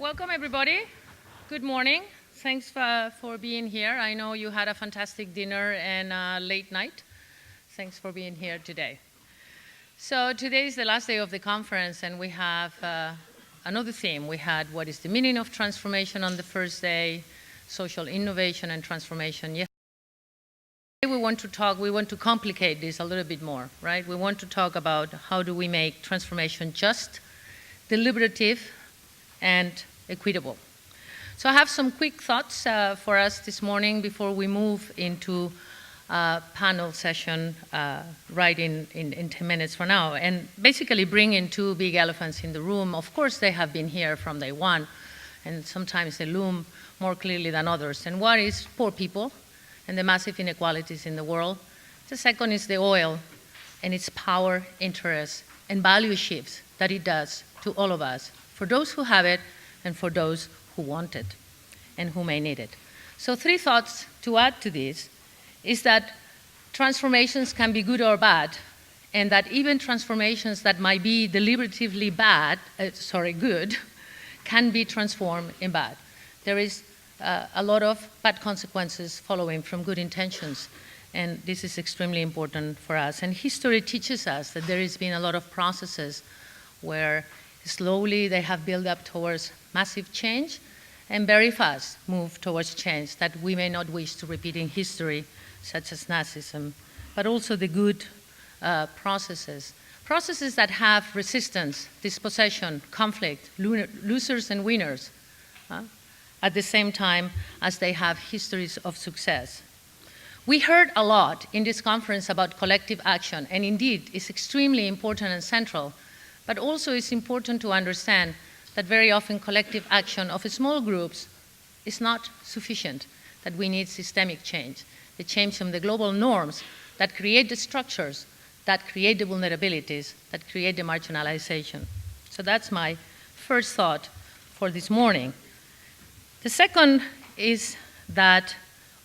Welcome everybody. Good morning. Thanks for being here. I know you had a fantastic dinner and a late night. Thanks for being here today. So today is the last day of the conference, and we have another theme. We had what is the meaning of transformation on the first day, social innovation and transformation. Yes. Today we want to complicate this a little bit more, right? We want to talk about how do we make transformation just, deliberative, and equitable. So I have some quick thoughts for us this morning before we move into a panel session right in 10 minutes from now, and basically bring in two big elephants in the room. Of course, they have been here from day one, and sometimes they loom more clearly than others. And one is poor people and the massive inequalities in the world. The second is the oil and its power, interest, and value shifts that it does to all of us, for those who have it and for those who want it and who may need it. So 3 thoughts to add to this is that transformations can be good or bad, and that even transformations that might be deliberatively good, can be transformed in bad. There is a lot of bad consequences following from good intentions, and this is extremely important for us. And history teaches us that there has been a lot of processes where slowly they have built up towards massive change and very fast move towards change that we may not wish to repeat in history, such as Nazism, but also the good processes that have resistance, dispossession, conflict, losers and winners, at the same time as they have histories of success. We heard a lot in this conference about collective action, and indeed it's extremely important and central, but also it's important to understand that very often collective action of small groups is not sufficient, that we need systemic change, the change from the global norms that create the structures, that create the vulnerabilities, that create the marginalization. So that's my first thought for this morning. The second is that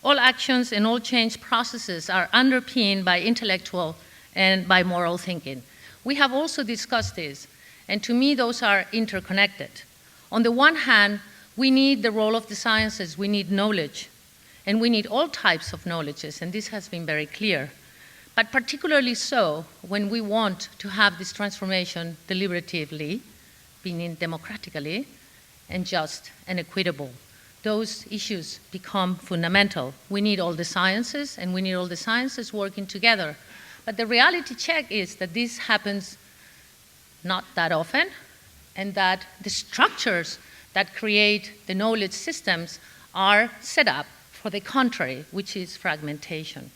all actions and all change processes are underpinned by intellectual and by moral thinking. We have also discussed this, and to me those are interconnected. On the one hand, we need the role of the sciences, we need knowledge, and we need all types of knowledges, and this has been very clear. But particularly so when we want to have this transformation deliberatively, meaning democratically, and just and equitable. Those issues become fundamental. We need all the sciences, and we need all the sciences working together. But the reality check is that this happens not that often, and that the structures that create the knowledge systems are set up for the contrary, which is fragmentation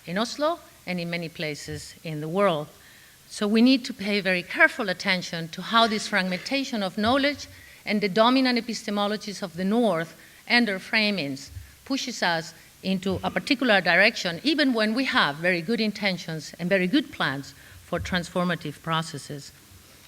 in Oslo and in many places in the world. So we need to pay very careful attention to how this fragmentation of knowledge and the dominant epistemologies of the North and their framings pushes us into a particular direction, even when we have very good intentions and very good plans for transformative processes.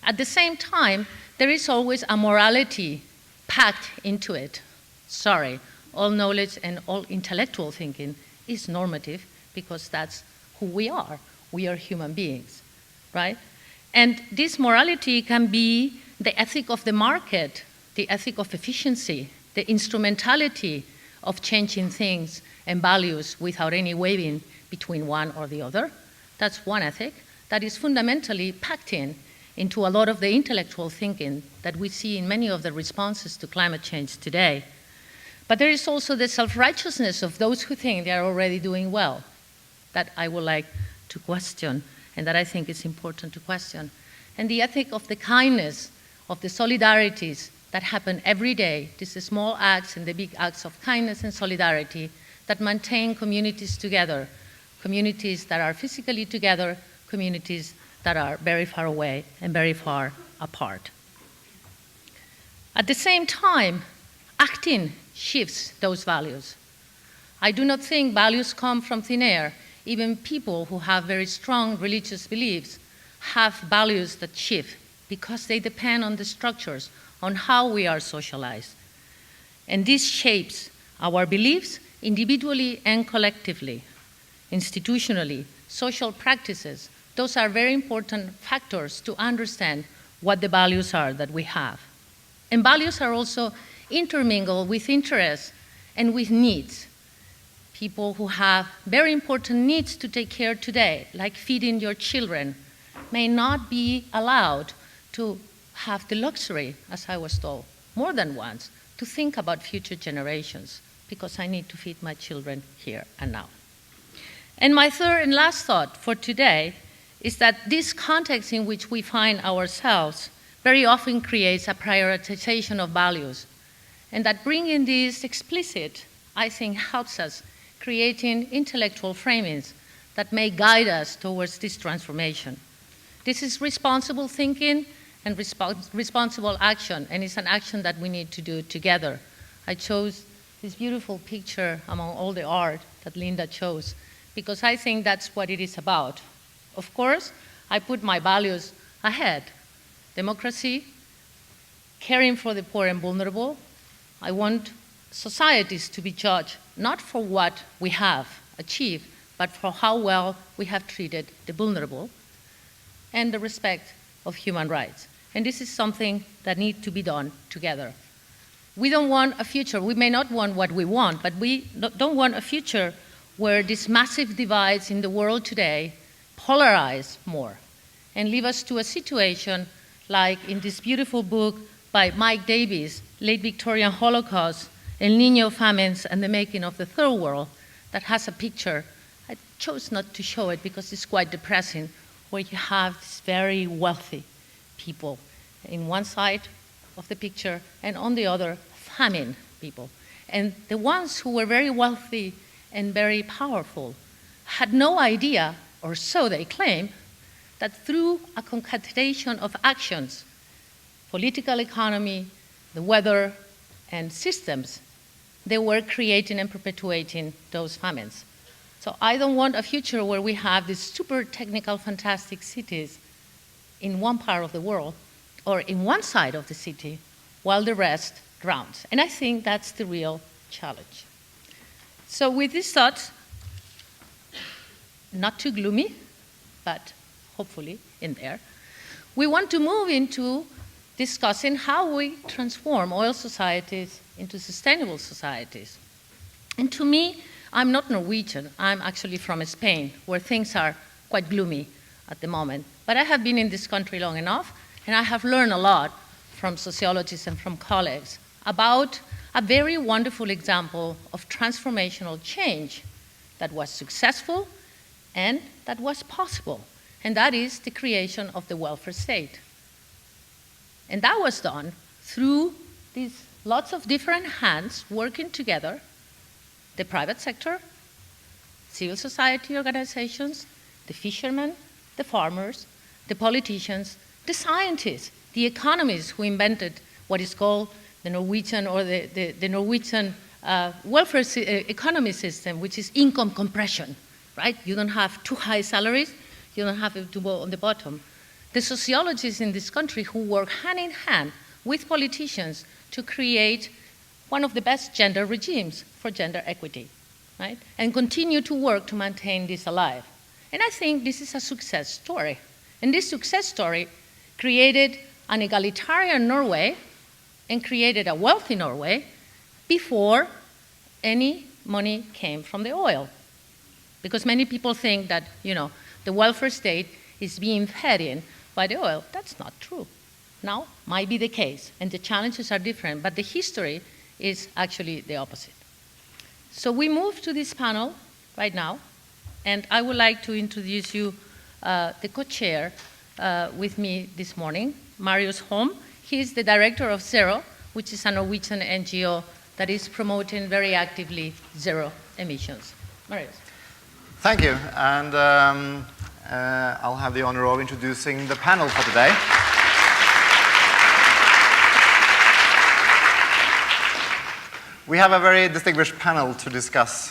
At the same time, there is always a morality packed into it. Sorry, all knowledge and all intellectual thinking is normative because that's who we are. We are human beings, right? And this morality can be the ethic of the market, the ethic of efficiency, the instrumentality of changing things and values without any wavering between one or the other. That's one ethic that is fundamentally packed into a lot of the intellectual thinking that we see in many of the responses to climate change today. But there is also the self-righteousness of those who think they are already doing well, that I would like to question, and that I think is important to question. And the ethic of the kindness, of the solidarities that happen every day, these small acts and the big acts of kindness and solidarity that maintain communities together, communities that are physically together, communities that are very far away and very far apart. At the same time, acting shifts those values. I do not think values come from thin air. Even people who have very strong religious beliefs have values that shift because they depend on the structures, on how we are socialized. And this shapes our beliefs individually and collectively, institutionally, social practices. Those are very important factors to understand what the values are that we have. And values are also intermingled with interests and with needs. People who have very important needs to take care today, like feeding your children, may not be allowed to have the luxury, as I was told more than once, to think about future generations, because I need to feed my children here and now. And my third and last thought for today is that this context in which we find ourselves very often creates a prioritization of values, and that bringing this explicit, I think, helps us creating intellectual framings that may guide us towards this transformation. This is responsible thinking and responsible action, and it's an action that we need to do together. I chose this beautiful picture among all the art that Linda chose, because I think that's what it is about. Of course, I put my values ahead. Democracy, caring for the poor and vulnerable. I want societies to be judged not for what we have achieved, but for how well we have treated the vulnerable, and the respect of human rights. And this is something that needs to be done together. We don't want a future, we may not want what we want, but we don't want a future where these massive divides in the world today polarize more and leave us to a situation like in this beautiful book by Mike Davis, Late Victorian Holocaust, El Niño Famines and the Making of the Third World, that has a picture. I chose not to show it because it's quite depressing, where you have these very wealthy people in one side of the picture and on the other, famine people. And the ones who were very wealthy and very powerful had no idea, or so they claim, that through a concatenation of actions, political economy, the weather, and systems, they were creating and perpetuating those famines. So I don't want a future where we have these super technical, fantastic cities in one part of the world or in one side of the city while the rest drowns. And I think that's the real challenge. So with these thoughts, not too gloomy, but hopefully in there, we want to move into discussing how we transform oil societies into sustainable societies. And to me, I'm not Norwegian. I'm actually from Spain, where things are quite gloomy at the moment. But I have been in this country long enough, and I have learned a lot from sociologists and from colleagues about a very wonderful example of transformational change that was successful and that was possible, and that is the creation of the welfare state. And that was done through these lots of different hands working together, the private sector, civil society organizations, the fishermen, the farmers, the politicians, the scientists, the economists who invented what is called the Norwegian or the Norwegian welfare economy system, which is income compression, right? You don't have too high salaries, you don't have to go on the bottom. The sociologists in this country who work hand in hand with politicians to create one of the best gender regimes for gender equity, right? And continue to work to maintain this alive. And I think this is a success story. And this success story created an egalitarian Norway and created a wealthy Norway before any money came from the oil. Because many people think that, the welfare state is being fed in by the oil. That's not true. Now, might be the case, and the challenges are different, but the history is actually the opposite. So we move to this panel right now, and I would like to introduce you the co-chair with me this morning, Marius Holm. He is the director of CICERO, which is a Norwegian NGO that is promoting very actively zero emissions. Marius. Thank you, and I'll have the honor of introducing the panel for today. We have a very distinguished panel to discuss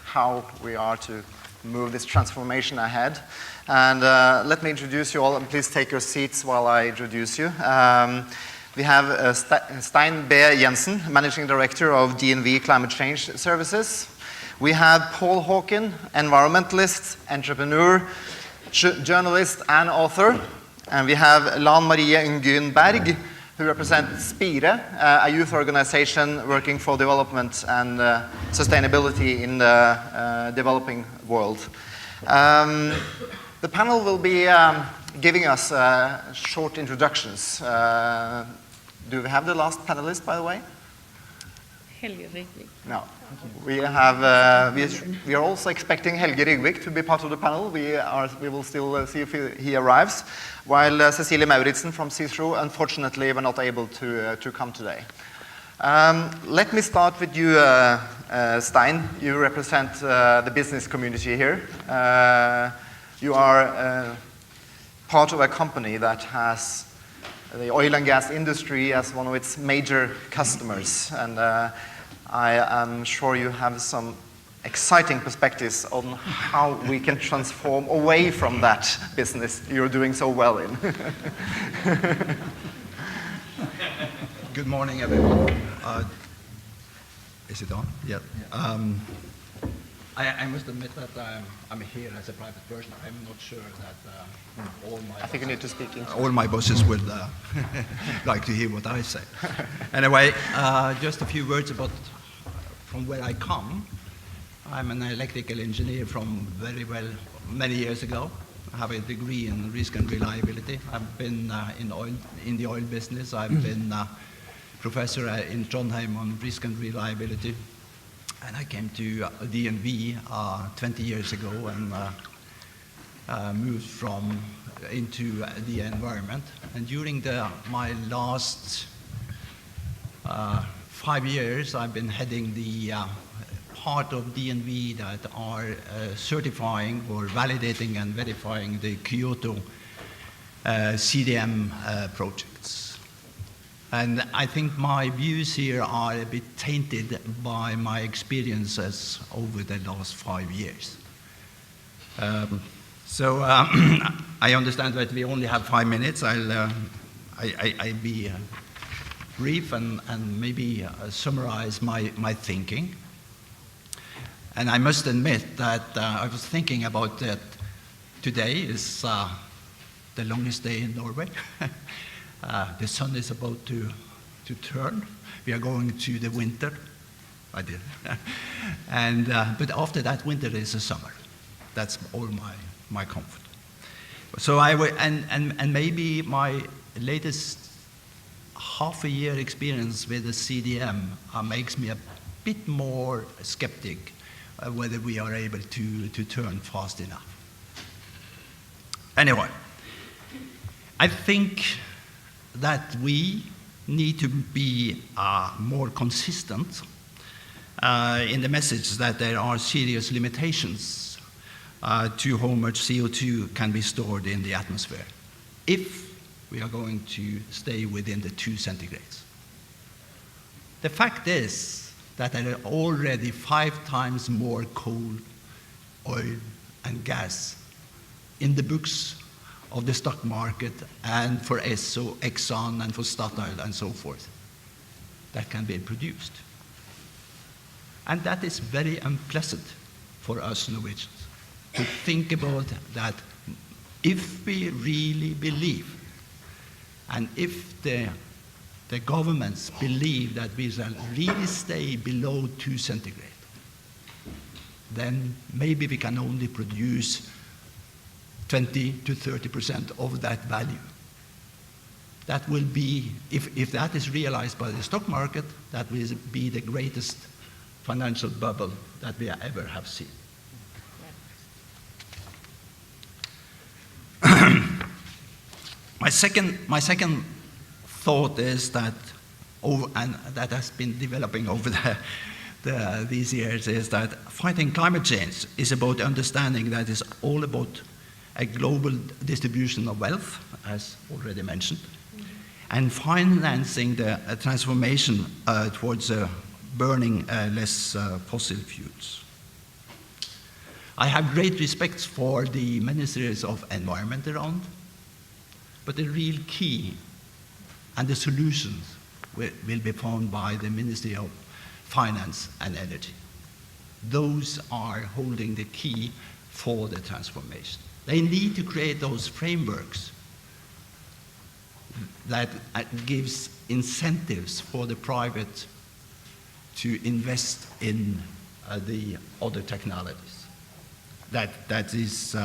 how we are to move this transformation ahead. And let me introduce you all, and please take your seats while I introduce you. We have Stein Jensen, Managing Director of DNV Climate Change Services. We have Paul Hawken, environmentalist, entrepreneur, journalist, and author. And we have Lan Marie Nguyen Berg, who represent SPIRE, a youth organization working for development and sustainability in the developing world. The panel will be giving us short introductions. Do we have the last panelist, by the way? Helge Ryggvik. No. We have. We are also expecting Helge Ryggvik to be part of the panel. We will still see if he arrives. While Cecilie Mauritzen from CICERO, unfortunately, were not able to come today. Let me start with you, Stein. You represent the business community here. You are part of a company that has the oil and gas industry as one of its major customers, and I am sure you have some exciting perspectives on how we can transform away from that business you're doing so well in. Good morning, everyone. Is it on? Yeah. I must admit that I'm here as a private person. I'm not sure that I think you need to speak into all my bosses would like to hear what I say. Anyway, just a few words about from where I come. I'm an electrical engineer from many years ago. I have a degree in risk and reliability. I've been in the oil business. I've been professor in Trondheim on risk and reliability. And I came to DNV 20 years ago and moved into the environment. And during my last 5 years, I've been heading the part of DNV that are certifying or validating and verifying the Kyoto CDM projects. And I think my views here are a bit tainted by my experiences over the last 5 years. I understand that we only have 5 minutes. I'll be brief and maybe summarize my thinking. And I must admit that I was thinking about that today is the longest day in Norway. The sun is about to turn. We are going to the winter. I did. But after that winter is a summer. That's all my comfort. So and maybe my latest half a year experience with the CDM makes me a bit more skeptic whether we are able to turn fast enough. Anyway, I think that we need to be more consistent in the message that there are serious limitations to how much CO2 can be stored in the atmosphere if we are going to stay within the 2 centigrades. The fact is that there are already 5 times more coal, oil, and gas in the books of the stock market and for Esso, Exxon, and for Statoil, and so forth, that can be produced. And that is very unpleasant for us Norwegians to think about that. If we really believe, and if the governments believe that we shall really stay below 2 centigrade, then maybe we can only produce 20 to 30% of that value. That will be, if that is realized by the stock market, that will be the greatest financial bubble that we ever have seen. My second thought is that, and that has been developing over these years, is that fighting climate change is about understanding that it's all about a global distribution of wealth, as already mentioned, and financing the transformation towards burning less fossil fuels. I have great respect for the ministries of environment around, but the real key and the solutions will be found by the Ministry of Finance and Energy. Those are holding the key for the transformation. They need to create those frameworks that gives incentives for the private to invest in the other technologies. That is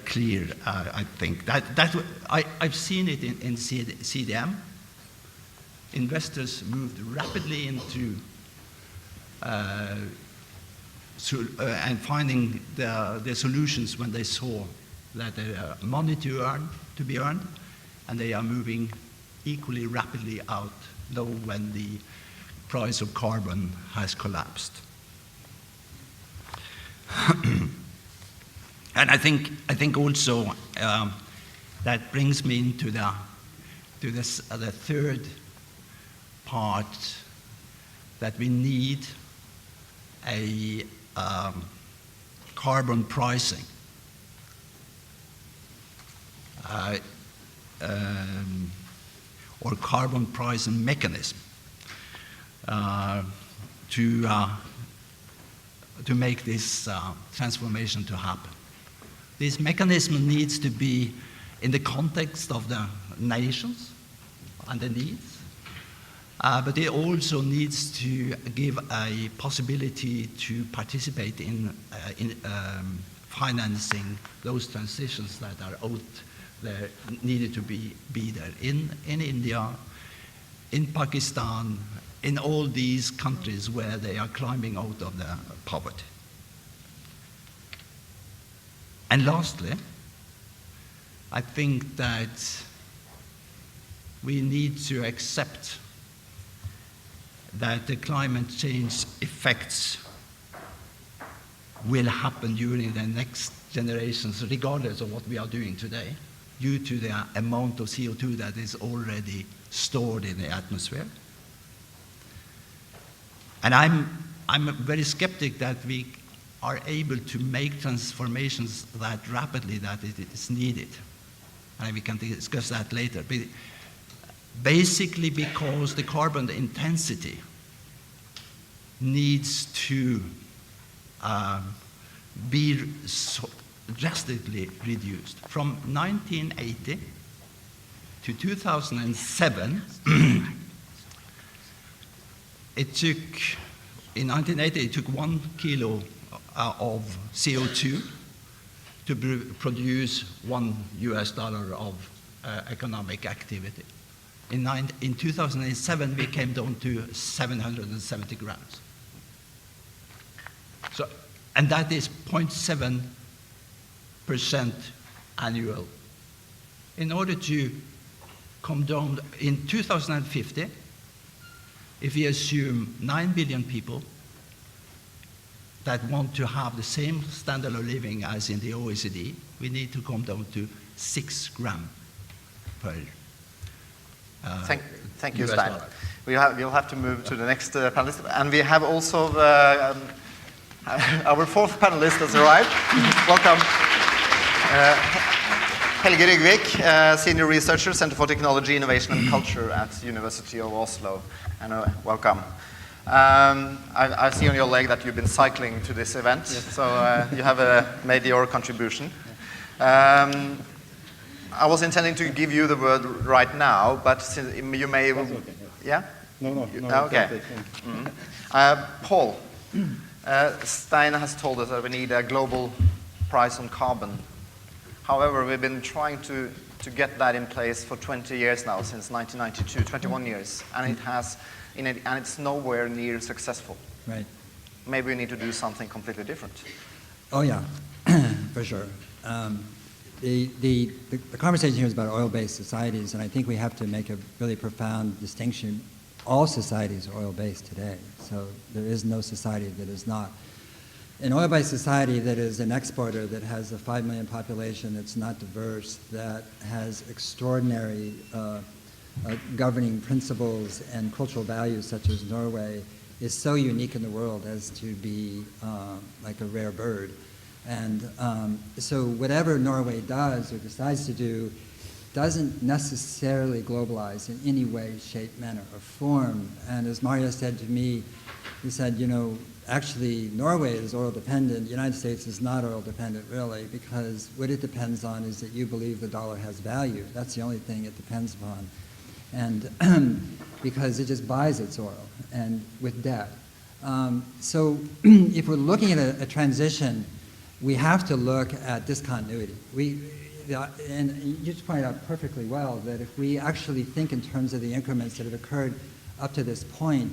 clear, I think. I've seen it in CDM. Investors moved rapidly into and finding the solutions when they saw that there are money to be earned, and they are moving equally rapidly out, though when the price of carbon has collapsed. And I think also that brings me into the third part, that we need a carbon pricing. Or carbon pricing mechanism to make this transformation to happen. This mechanism needs to be in the context of the nations and the needs, but it also needs to give a possibility to participate in financing those transitions that are out there, needed to be there in India, in Pakistan, in all these countries where they are climbing out of the poverty. And lastly, I think that we need to accept that the climate change effects will happen during the next generations, regardless of what we are doing today, due to the amount of CO2 that is already stored in the atmosphere. And I'm very skeptic that we are able to make transformations that rapidly that it is needed. And we can discuss that later. But basically because the carbon intensity needs to be drastically reduced. From 1980 to 2007, in 1980, it took 1 kilo of CO2 to produce $1 of economic activity. In 2007, we came down to 770 grams. So, and that is 0.7% annual. In order to come down in 2050, if we assume 9 billion people that want to have the same standard of living as in the OECD, we need to come down to 6 grams per Thank you, US Stein. dollar. We'll have to move to the next panelist. And we have also our fourth panelist has arrived. Welcome. Helge Ryggvik, Senior Researcher, Center for Technology, Innovation and Culture at University of Oslo. And welcome. I see on your leg that you've been cycling to this event, yes. So you have made your contribution. I was intending to give you the word right now, but you may... That's okay, yes. Yeah? No. Okay. Paul, Stein has told us that we need a global price on carbon. However, we've been trying to get that in place for 20 years now, since 1992, 21 years, and it's nowhere near successful. Right. Maybe we need to do something completely different. Oh yeah, for sure. The conversation here is about oil-based societies, and I think we have to make a really profound distinction. All societies are oil-based today, so there is no society that is not. An oil-based society that is an exporter, that has a 5 million population, that's not diverse, that has extraordinary governing principles and cultural values such as Norway, is so unique in the world as to be like a rare bird. And so whatever Norway does or decides to do doesn't necessarily globalize in any way, shape, manner, or form. And as Marius said to me, he said, you know, actually Norway is oil dependent, the United States is not oil dependent really, because what it depends on is that you believe the dollar has value. That's the only thing it depends upon. And because it just buys its oil and with debt. So if we're looking at a transition, we have to look at discontinuity. And you just pointed out perfectly well that if we actually think in terms of the increments that have occurred up to this point,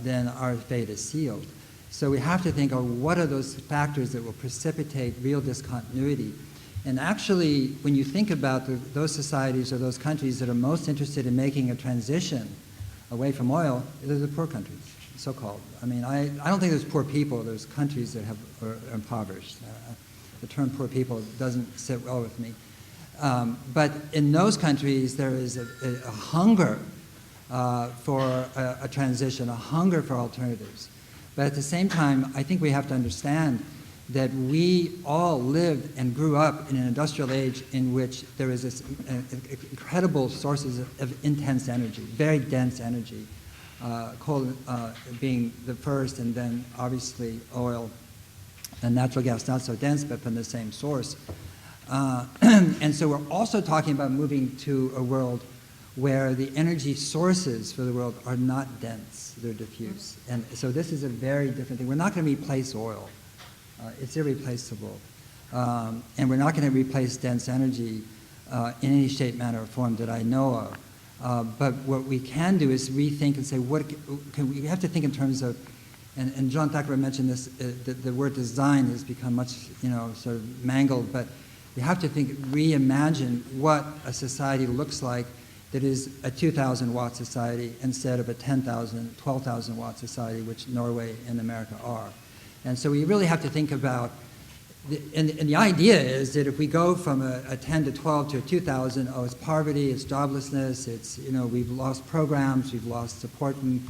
then our fate is sealed. So we have to think of what are those factors that will precipitate real discontinuity. And actually, when you think about those societies or those countries that are most interested in making a transition away from oil, they're the poor countries, so-called. I mean, I don't think there's poor people, there's countries that are impoverished. The term poor people doesn't sit well with me. But in those countries, there is a hunger for a transition, a hunger for alternatives. But at the same time, I think we have to understand that we all lived and grew up in an industrial age in which there is this incredible sources of intense energy, very dense energy, coal being the first, and then obviously oil and natural gas, not so dense, but from the same source. And so we're also talking about moving to a world where the energy sources for the world are not dense, they're diffuse. And so this is a very different thing. We're not going to replace oil. It's irreplaceable. And we're not going to replace dense energy in any shape, manner, or form that I know of. But what we can do is rethink and say, we have to think in terms of, and John Thacker mentioned this, the word design has become much, sort of mangled, but you have to reimagine what a society looks like that is a 2,000 watt society instead of a 10,000, 12,000 watt society, which Norway and America are. And so we really have to think about, and the idea is that if we go from a 10 to 12 to a 2,000, it's poverty, it's joblessness, it's, we've lost programs, we've lost support and,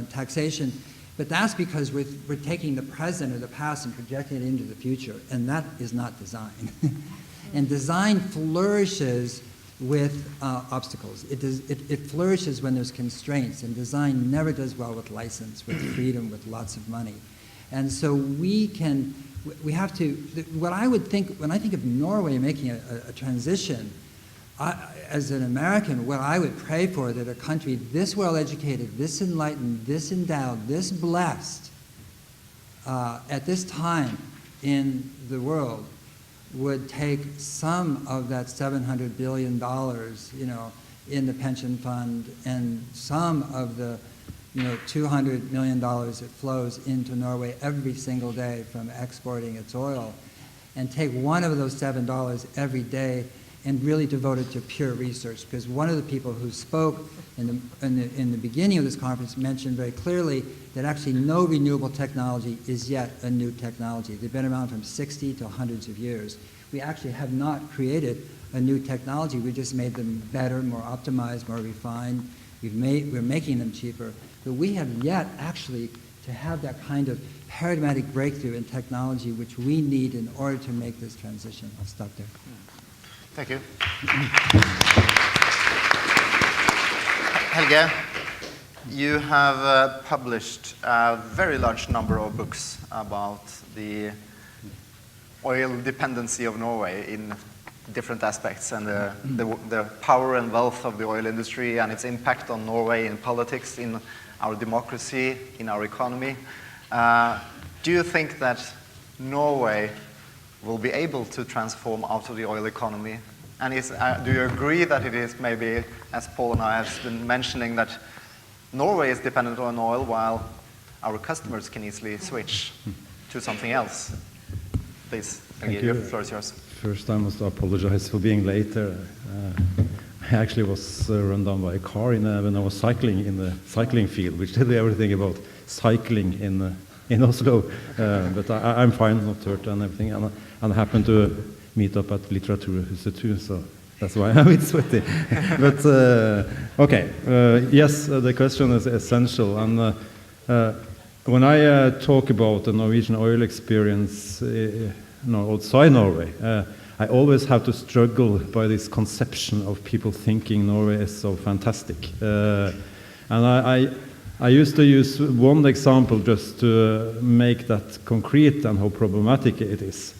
taxation. But that's because we're taking the present or the past and projecting it into the future, and that is not design. And design flourishes with obstacles. It flourishes when there's constraints, and design never does well with license, with freedom, with lots of money. And so we have to, what I would think, when I think of Norway making a transition, as an American, what I would pray for, that a country this well educated, this enlightened, this endowed, this blessed, at this time in the world, would take some of that $700 billion, in the pension fund, and some of the, $200 million that flows into Norway every single day from exporting its oil, and take one of those $7 every day and really devote it to pure research. Because one of the people who spoke in the beginning of this conference mentioned very clearly that actually no renewable technology is yet a new technology. They've been around from 60 to hundreds of years. We actually have not created a new technology. We just made them better, more optimized, more refined. We're making them cheaper. But we have yet actually to have that kind of paradigmatic breakthrough in technology which we need in order to make this transition. I'll stop there. Thank you. Helge, you have published a very large number of books about the oil dependency of Norway in different aspects, and the power and wealth of the oil industry and its impact on Norway in politics, in our democracy, in our economy. Do you think that Norway will be able to transform out of the oil economy? And do you agree that it is maybe, as Paul and I have been mentioning, that Norway is dependent on oil while our customers can easily switch to something else? Please, the floor is yours. First, I must apologize for being late. I actually was run down by a car when I was cycling in the cycling field, which did everything about cycling in Oslo. But I'm fine, not hurt and everything. And I happened to meet up at Litteraturhuset too, so that's why I'm a bit sweaty. But okay, yes, the question is essential. And when I talk about the Norwegian oil experience outside Norway, I always have to struggle by this conception of people thinking Norway is so fantastic. And I used to use one example just to make that concrete and how problematic it is.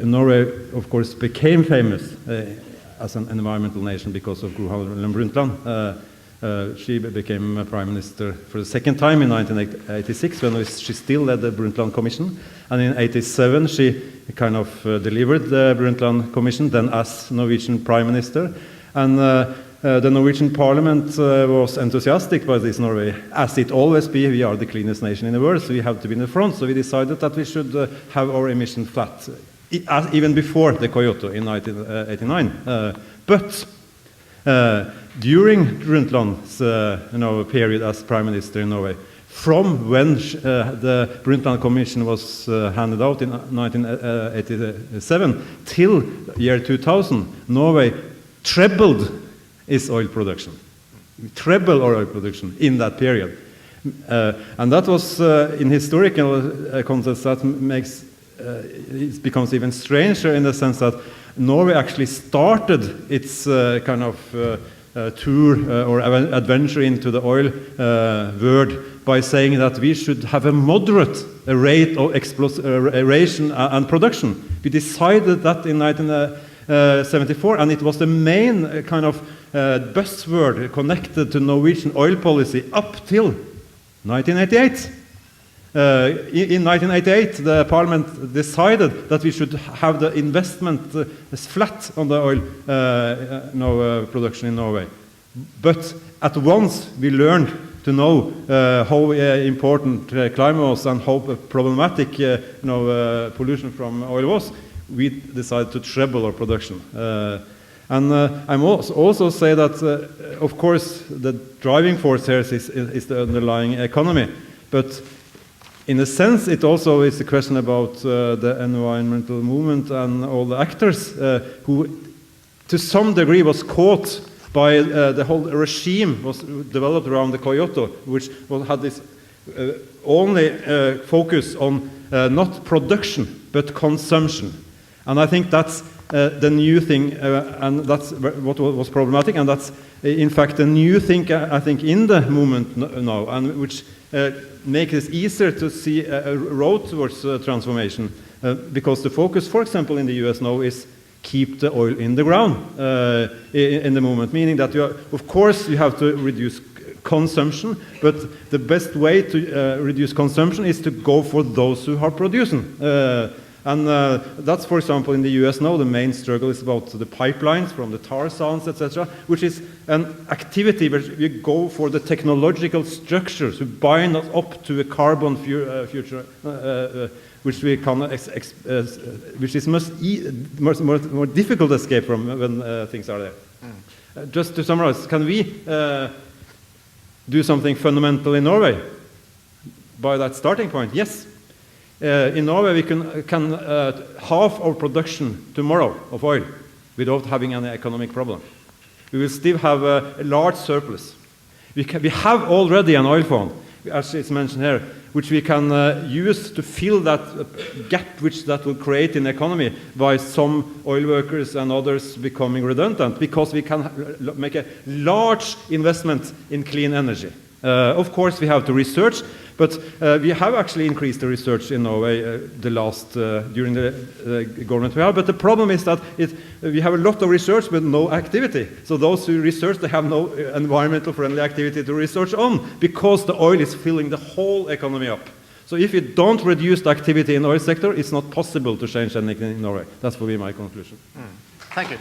Norway, of course, became famous as an environmental nation because of Gro Harlem Brundtland. She became Prime Minister for the second time in 1986 when she still led the Brundtland Commission. And in 1987 she kind of delivered the Brundtland Commission, then as Norwegian Prime Minister. And the Norwegian Parliament was enthusiastic by this Norway, as it always be. We are the cleanest nation in the world, so we have to be in the front. So we decided that we should have our emission flat, even before the Kyoto in 1989. But during Brundtland's period as Prime Minister in Norway, from when the Brundtland Commission was handed out in 1987 till year 2000, Norway trebled its oil production. We trebled our oil production in that period. And that was, in historical context, that makes it becomes even stranger in the sense that Norway actually started its kind of tour or adventure into the oil world by saying that we should have a moderate rate of exploration and production. We decided that in 1974, and it was the main kind of buzzword connected to Norwegian oil policy up till 1988. In 1988, the Parliament decided that we should have the investment flat on the oil production in Norway. But at once we learned to know how important climate was and how problematic pollution from oil was. We decided to treble our production. And I also say that, of course, the driving force here is the underlying economy. But in a sense, it also is a question about the environmental movement and all the actors who, to some degree, was caught by the whole regime was developed around the Kyoto, which had this only focus on not production, but consumption. And I think that's the new thing, and that's what was problematic, and that's, in fact, the new thing, I think, in the movement now, and which makes it easier to see a road towards transformation, because the focus, for example, in the US now is keep the oil in the ground in the movement, meaning that of course you have to reduce consumption, but the best way to reduce consumption is to go for those who are producing. And that's, for example, in the US now, the main struggle is about the pipelines from the tar sands, etc., which is an activity where we go for the technological structures to bind us up to a carbon future, which we can, which is much more difficult to escape from when things are there. Just to summarize, can we do something fundamental in Norway by that starting point? Yes. In Norway, we can halve our production tomorrow of oil without having any economic problem. We will still have a large surplus. We have already an oil fund, as it's mentioned here, which we can use to fill that gap which that will create in the economy by some oil workers and others becoming redundant, because we can make a large investment in clean energy. Of course, we have to research, but we have actually increased the research in Norway during the government we have. But the problem is that we have a lot of research but no activity. So those who research, they have no environmental friendly activity to research on, because the oil is filling the whole economy up. So if you don't reduce the activity in the oil sector, it's not possible to change anything in Norway. That's will be my conclusion. Thank you.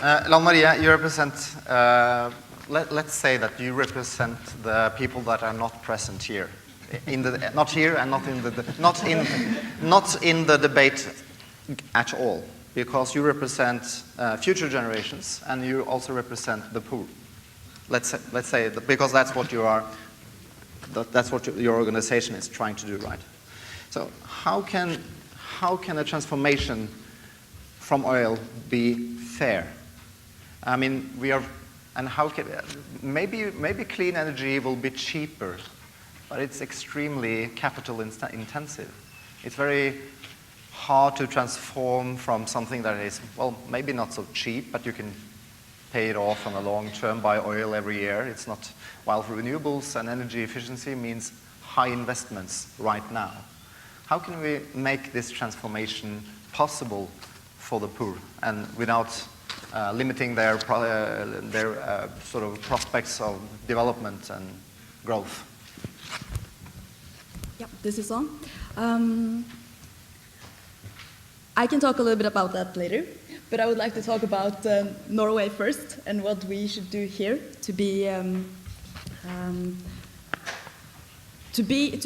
Lan-Marie, you represent, let's say that you represent the people that are not present here, not here and not in the debate at all, because you represent future generations and you also represent the poor. Let's say that, because that's what you are, that's what your organization is trying to do, right? So how can a transformation from oil be fair? I mean, and how can maybe clean energy will be cheaper but it's extremely capital intensive. It's very hard to transform from something that is, well, maybe not so cheap, but you can pay it off on a long term, buy oil every year. It's not, while renewables and energy efficiency means high investments right now. How can we make this transformation possible for the poor and without limiting their sort of prospects of development and growth? Yeah, this is on. I can talk a little bit about that later, but I would like to talk about Norway first and what we should do here to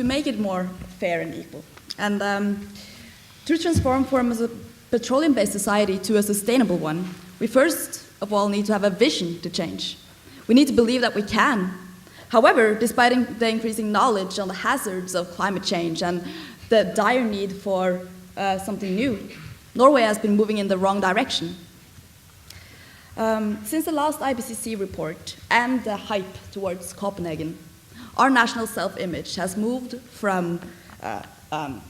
make it more fair and equal. And to transform from a petroleum-based society to a sustainable one, we first of all need to have a vision to change. We need to believe that we can. However, despite the increasing knowledge on the hazards of climate change and the dire need for something new, Norway has been moving in the wrong direction. Since the last IPCC report and the hype towards Copenhagen, our national self-image has moved from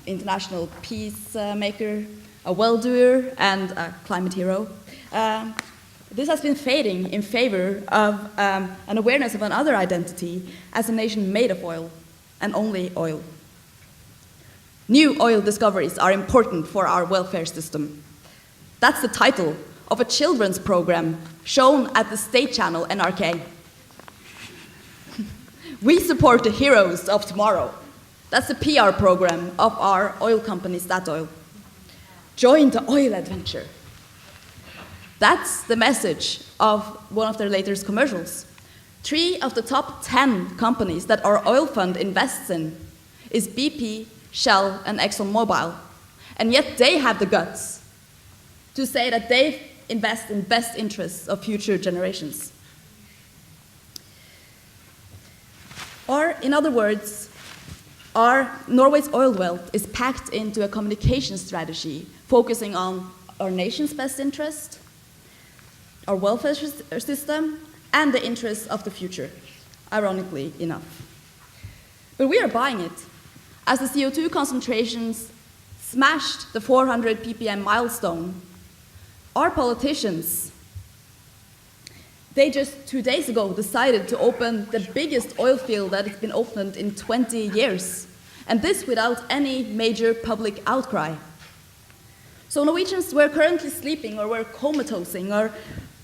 international peacemaker, a well-doer, and a climate hero. This has been fading in favor of an awareness of another identity as a nation made of oil, and only oil. New oil discoveries are important for our welfare system. That's the title of a children's program shown at the state channel NRK. We support the heroes of tomorrow. That's the PR program of our oil company, Statoil. Join the oil adventure. That's the message of one of their latest commercials. 3 of the top 10 companies that our oil fund invests in is BP, Shell, and ExxonMobil. And yet they have the guts to say that they invest in best interests of future generations. Or, in other words, Norway's oil wealth is packed into a communication strategy focusing on our nation's best interest, our welfare system, and the interests of the future, ironically enough. But we are buying it. As the CO2 concentrations smashed the 400 ppm milestone, our politicians, they just 2 days ago decided to open the biggest oil field that has been opened in 20 years, and this without any major public outcry. So Norwegians were currently sleeping or were comatosing or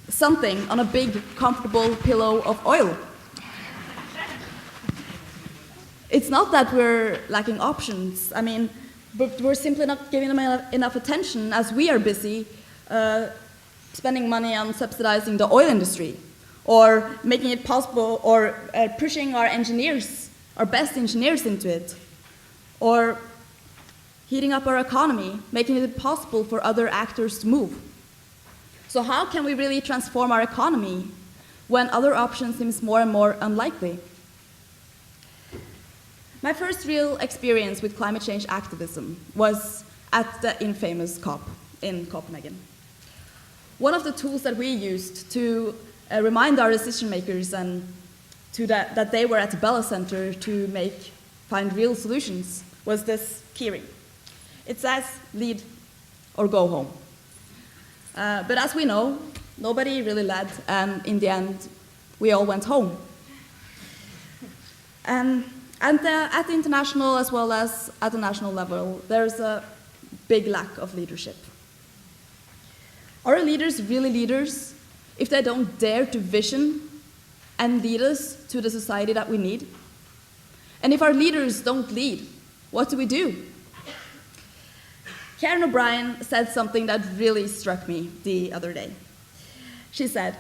something on a big, comfortable pillow of oil. It's not that we're lacking options, but we're simply not giving them enough attention as we are busy spending money on subsidizing the oil industry or making it possible or pushing our engineers, our best engineers into it, or heating up our economy, making it possible for other actors to move. So how can we really transform our economy when other options seem more and more unlikely? My first real experience with climate change activism was at the infamous COP in Copenhagen. One of the tools that we used to remind our decision makers and that they were at the Bella Center to find real solutions was this keyring. It says, lead or go home. But as we know, nobody really led, and in the end, we all went home. And at the international as well as at the national level, there's a big lack of leadership. Are leaders really leaders if they don't dare to vision and lead us to the society that we need? And if our leaders don't lead, what do we do? Karen O'Brien said something that really struck me the other day. She said,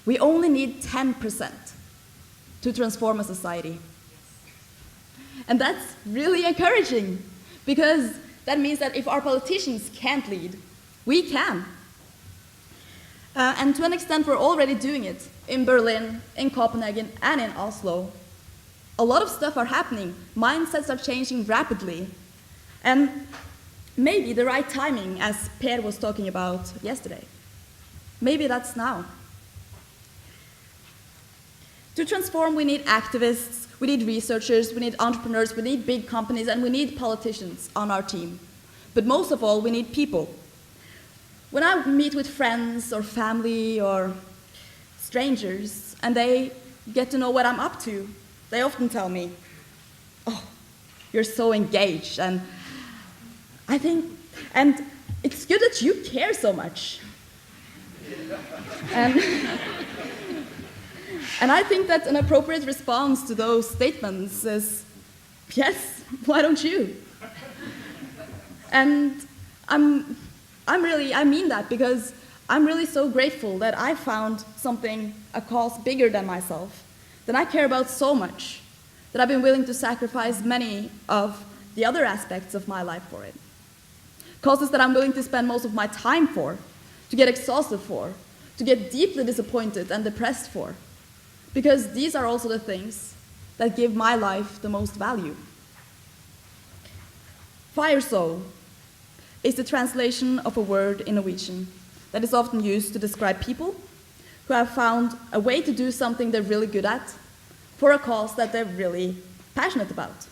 we only need 10% to transform a society. And that's really encouraging, because that means that if our politicians can't lead, we can. And to an extent, we're already doing it in Berlin, in Copenhagen, and in Oslo. A lot of stuff are happening. Mindsets are changing rapidly. And maybe the right timing, as Per was talking about yesterday, maybe that's now. To transform, we need activists, we need researchers, we need entrepreneurs, we need big companies, and we need politicians on our team. But most of all, we need people. When I meet with friends or family or strangers, and they get to know what I'm up to, they often tell me, "Oh, you're so engaged," and it's good that you care so much. And I think that an appropriate response to those statements is, yes, why don't you? And I mean that, because I'm really so grateful that I found something, a cause bigger than myself, that I care about so much, that I've been willing to sacrifice many of the other aspects of my life for it. Causes that I'm willing to spend most of my time for, to get exhausted for, to get deeply disappointed and depressed for. Because these are also the things that give my life the most value. Fire soul is the translation of a word in Norwegian that is often used to describe people who have found a way to do something they're really good at for a cause that they're really passionate about.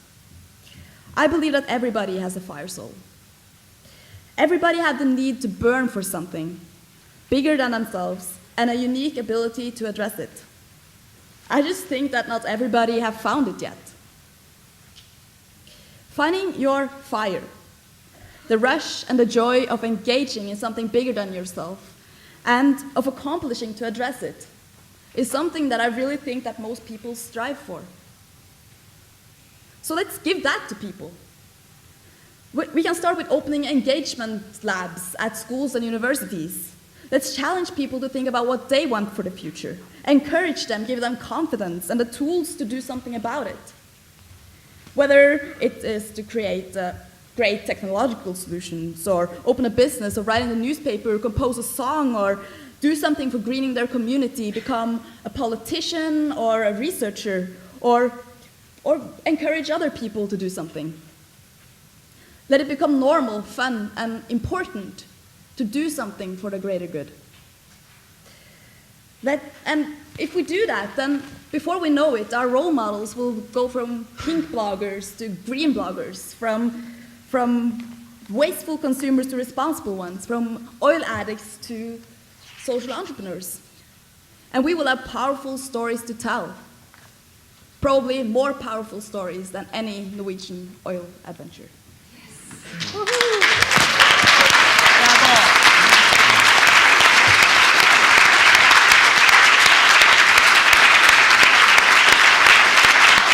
I believe that everybody has a fire soul. Everybody has the need to burn for something bigger than themselves and a unique ability to address it. I just think that not everybody have found it yet. Finding your fire, the rush and the joy of engaging in something bigger than yourself and of accomplishing to address it, is something that I really think that most people strive for. So let's give that to people. We can start with opening engagement labs at schools and universities. Let's challenge people to think about what they want for the future. Encourage them, give them confidence and the tools to do something about it. Whether it is to create great technological solutions, or open a business, or write in the newspaper, or compose a song, or do something for greening their community, become a politician or a researcher, or encourage other people to do something. Let it become normal, fun, and important to do something for the greater good. And if we do that, then before we know it, our role models will go from pink bloggers to green bloggers, from wasteful consumers to responsible ones, from oil addicts to social entrepreneurs. And we will have powerful stories to tell, probably more powerful stories than any Norwegian oil adventure. Yes. Woohoo!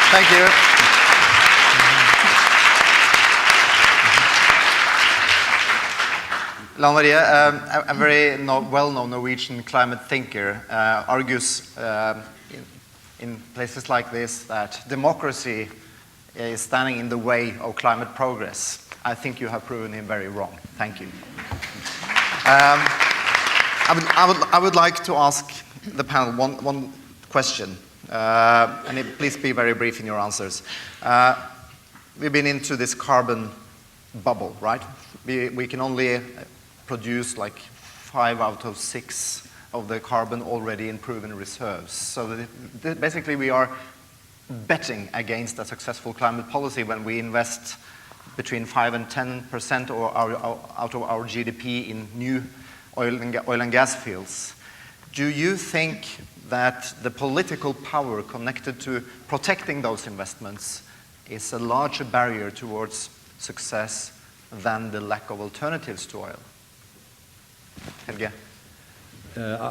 Thank you. Lan Marie, a very well-known Norwegian climate thinker, argues in places like this that democracy is standing in the way of climate progress. I think you have proven him very wrong. Thank you. I would like to ask the panel one question. Please be very brief in your answers. We've been into this carbon bubble, right? We can only produce like 5 out of 6 of the carbon already in proven reserves. So basically we are betting against a successful climate policy when we invest between 5 and 10% out of our GDP in new oil and gas fields. Do you think that the political power connected to protecting those investments is a larger barrier towards success than the lack of alternatives to oil? Helge?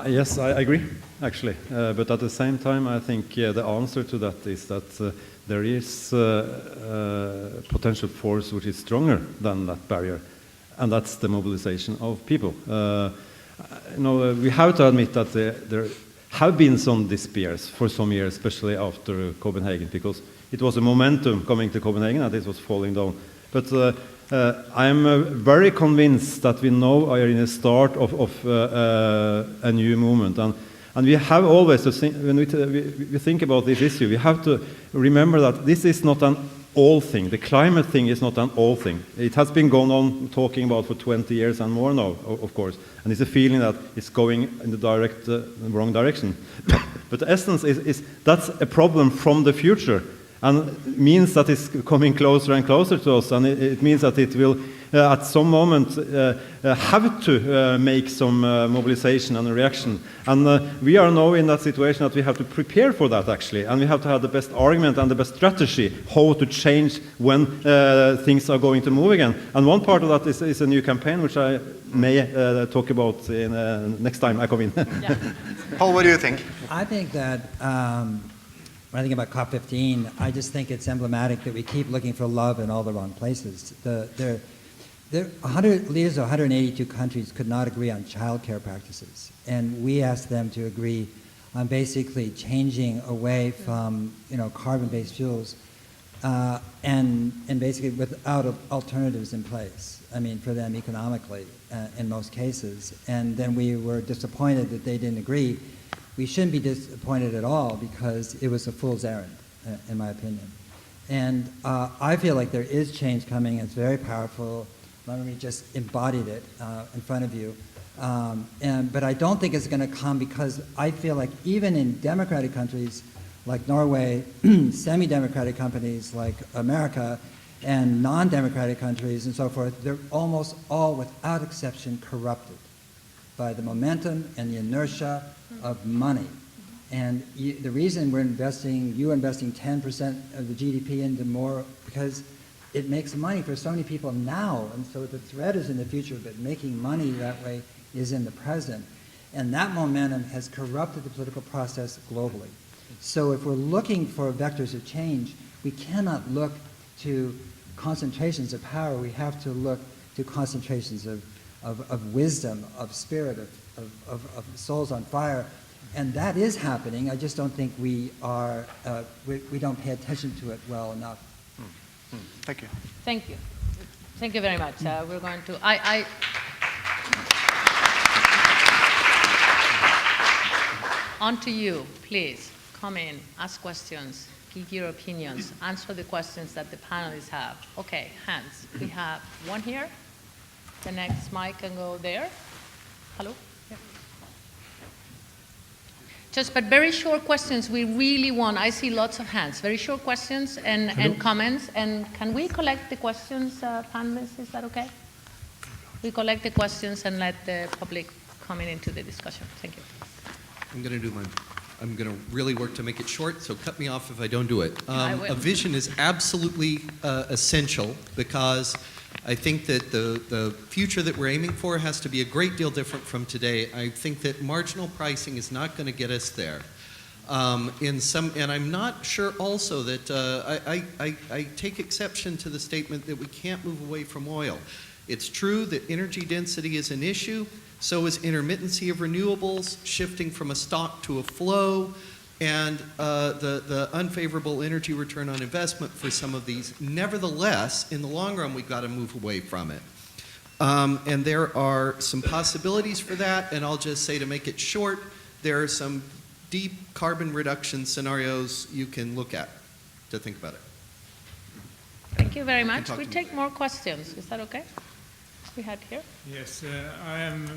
Yes, I agree, actually. But at the same time, I think the answer to that is that there is a potential force which is stronger than that barrier, and that's the mobilization of people. We have to admit that there have been some despairs for some years, especially after Copenhagen, because it was a momentum coming to Copenhagen and it was falling down. But I'm very convinced that we now are in the start of a new movement. And we have always to think, when we think about this issue, we have to remember that this is not an all thing. The climate thing is not an all thing. It has been going on talking about for 20 years and more now, of course. And it's a feeling that it's going in the wrong direction. But the essence is that's a problem from the future, and means that it's coming closer and closer to us, and it means that it will at some moment have to make some mobilization and a reaction. And we are now in that situation that we have to prepare for that, actually, and we have to have the best argument and the best strategy how to change when things are going to move again. And one part of that is a new campaign, which I may talk about next time I come in. Yeah. Paul, what do you think? I think that when I think about COP15, I just think it's emblematic that we keep looking for love in all the wrong places. Leaders of 182 countries could not agree on child care practices, and we asked them to agree on basically changing away from carbon-based fuels and basically without alternatives in place. I mean, for them economically in most cases. And then we were disappointed that they didn't agree. We shouldn't be disappointed at all because it was a fool's errand, in my opinion. And I feel like there is change coming. It's very powerful. Mauritzen just embodied it in front of you. But I don't think it's going to come because I feel like even in democratic countries like Norway, semi-democratic countries like America, and non-democratic countries and so forth, they're almost all, without exception, corrupted by the momentum and the inertia of money. And the reason you're investing 10% of the GDP into more, because it makes money for so many people now, and so the threat is in the future, but making money that way is in the present. And that momentum has corrupted the political process globally. So if we're looking for vectors of change, we cannot look to concentrations of power. We have to look to concentrations of wisdom, of spirit, of souls on fire. And that is happening. I just don't think we don't pay attention to it well enough. Thank you. Thank you. Thank you very much. We're going to... On to you, please. Come in, ask questions, give your opinions, answer the questions that the panelists have. Okay, hands. We have one here. The next mic can go there. Hello? Yeah. But very short questions. We really want, I see lots of hands. Very short questions and comments. And can we collect the questions, panelists? Is that okay? We collect the questions and let the public come into the discussion. Thank you. I'm going to really work to make it short, so cut me off if I don't do it. I will. A vision is absolutely essential because I think that the future that we're aiming for has to be a great deal different from today. I think that marginal pricing is not going to get us there. And I'm not sure also that I take exception to the statement that we can't move away from oil. It's true that energy density is an issue. So is intermittency of renewables, shifting from a stock to a flow, and the unfavorable energy return on investment for some of these. Nevertheless, in the long run, we've got to move away from it. And there are some possibilities for that, and I'll just say to make it short, there are some deep carbon reduction scenarios you can look at to think about it. Thank you very much. We take more questions. Is that okay? We had here. Yes,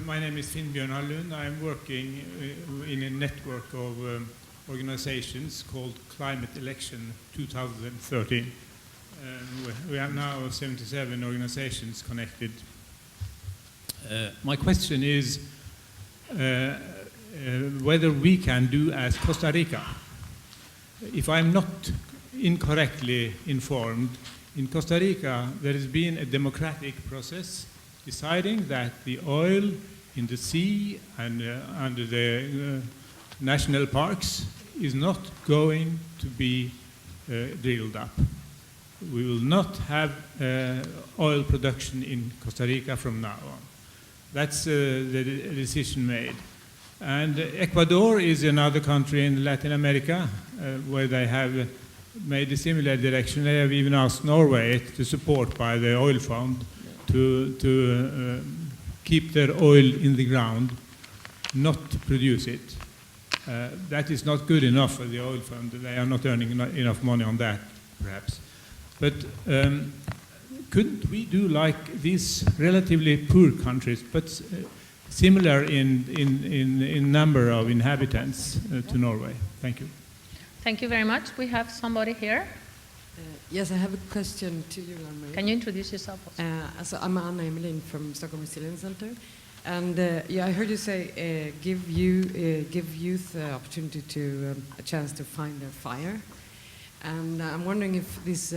my name is Finnbjørn Hallund. I'm working in a network of organizations called Climate Election 2013. We have now 77 organizations connected. My question is whether we can do as Costa Rica. If I'm not incorrectly informed, in Costa Rica there has been a democratic process deciding that the oil in the sea and under the national parks is not going to be drilled up. We will not have oil production in Costa Rica from now on. That's the decision made. And Ecuador is another country in Latin America where they have made a similar direction. They have even asked Norway to support by the oil fund to keep their oil in the ground, not to produce it. That is not good enough for the oil fund. They are not earning enough money on that, perhaps. But couldn't we do like these relatively poor countries, but similar in number of inhabitants to Norway? Thank you. Thank you very much. We have somebody here. Yes, I have a question to you, Anne-Marie. Can you introduce yourself also? So I'm Anna Emelin from Stockholm Resilience Center. And yeah, I heard you say give youth the opportunity to a chance to find their fire. And I'm wondering if these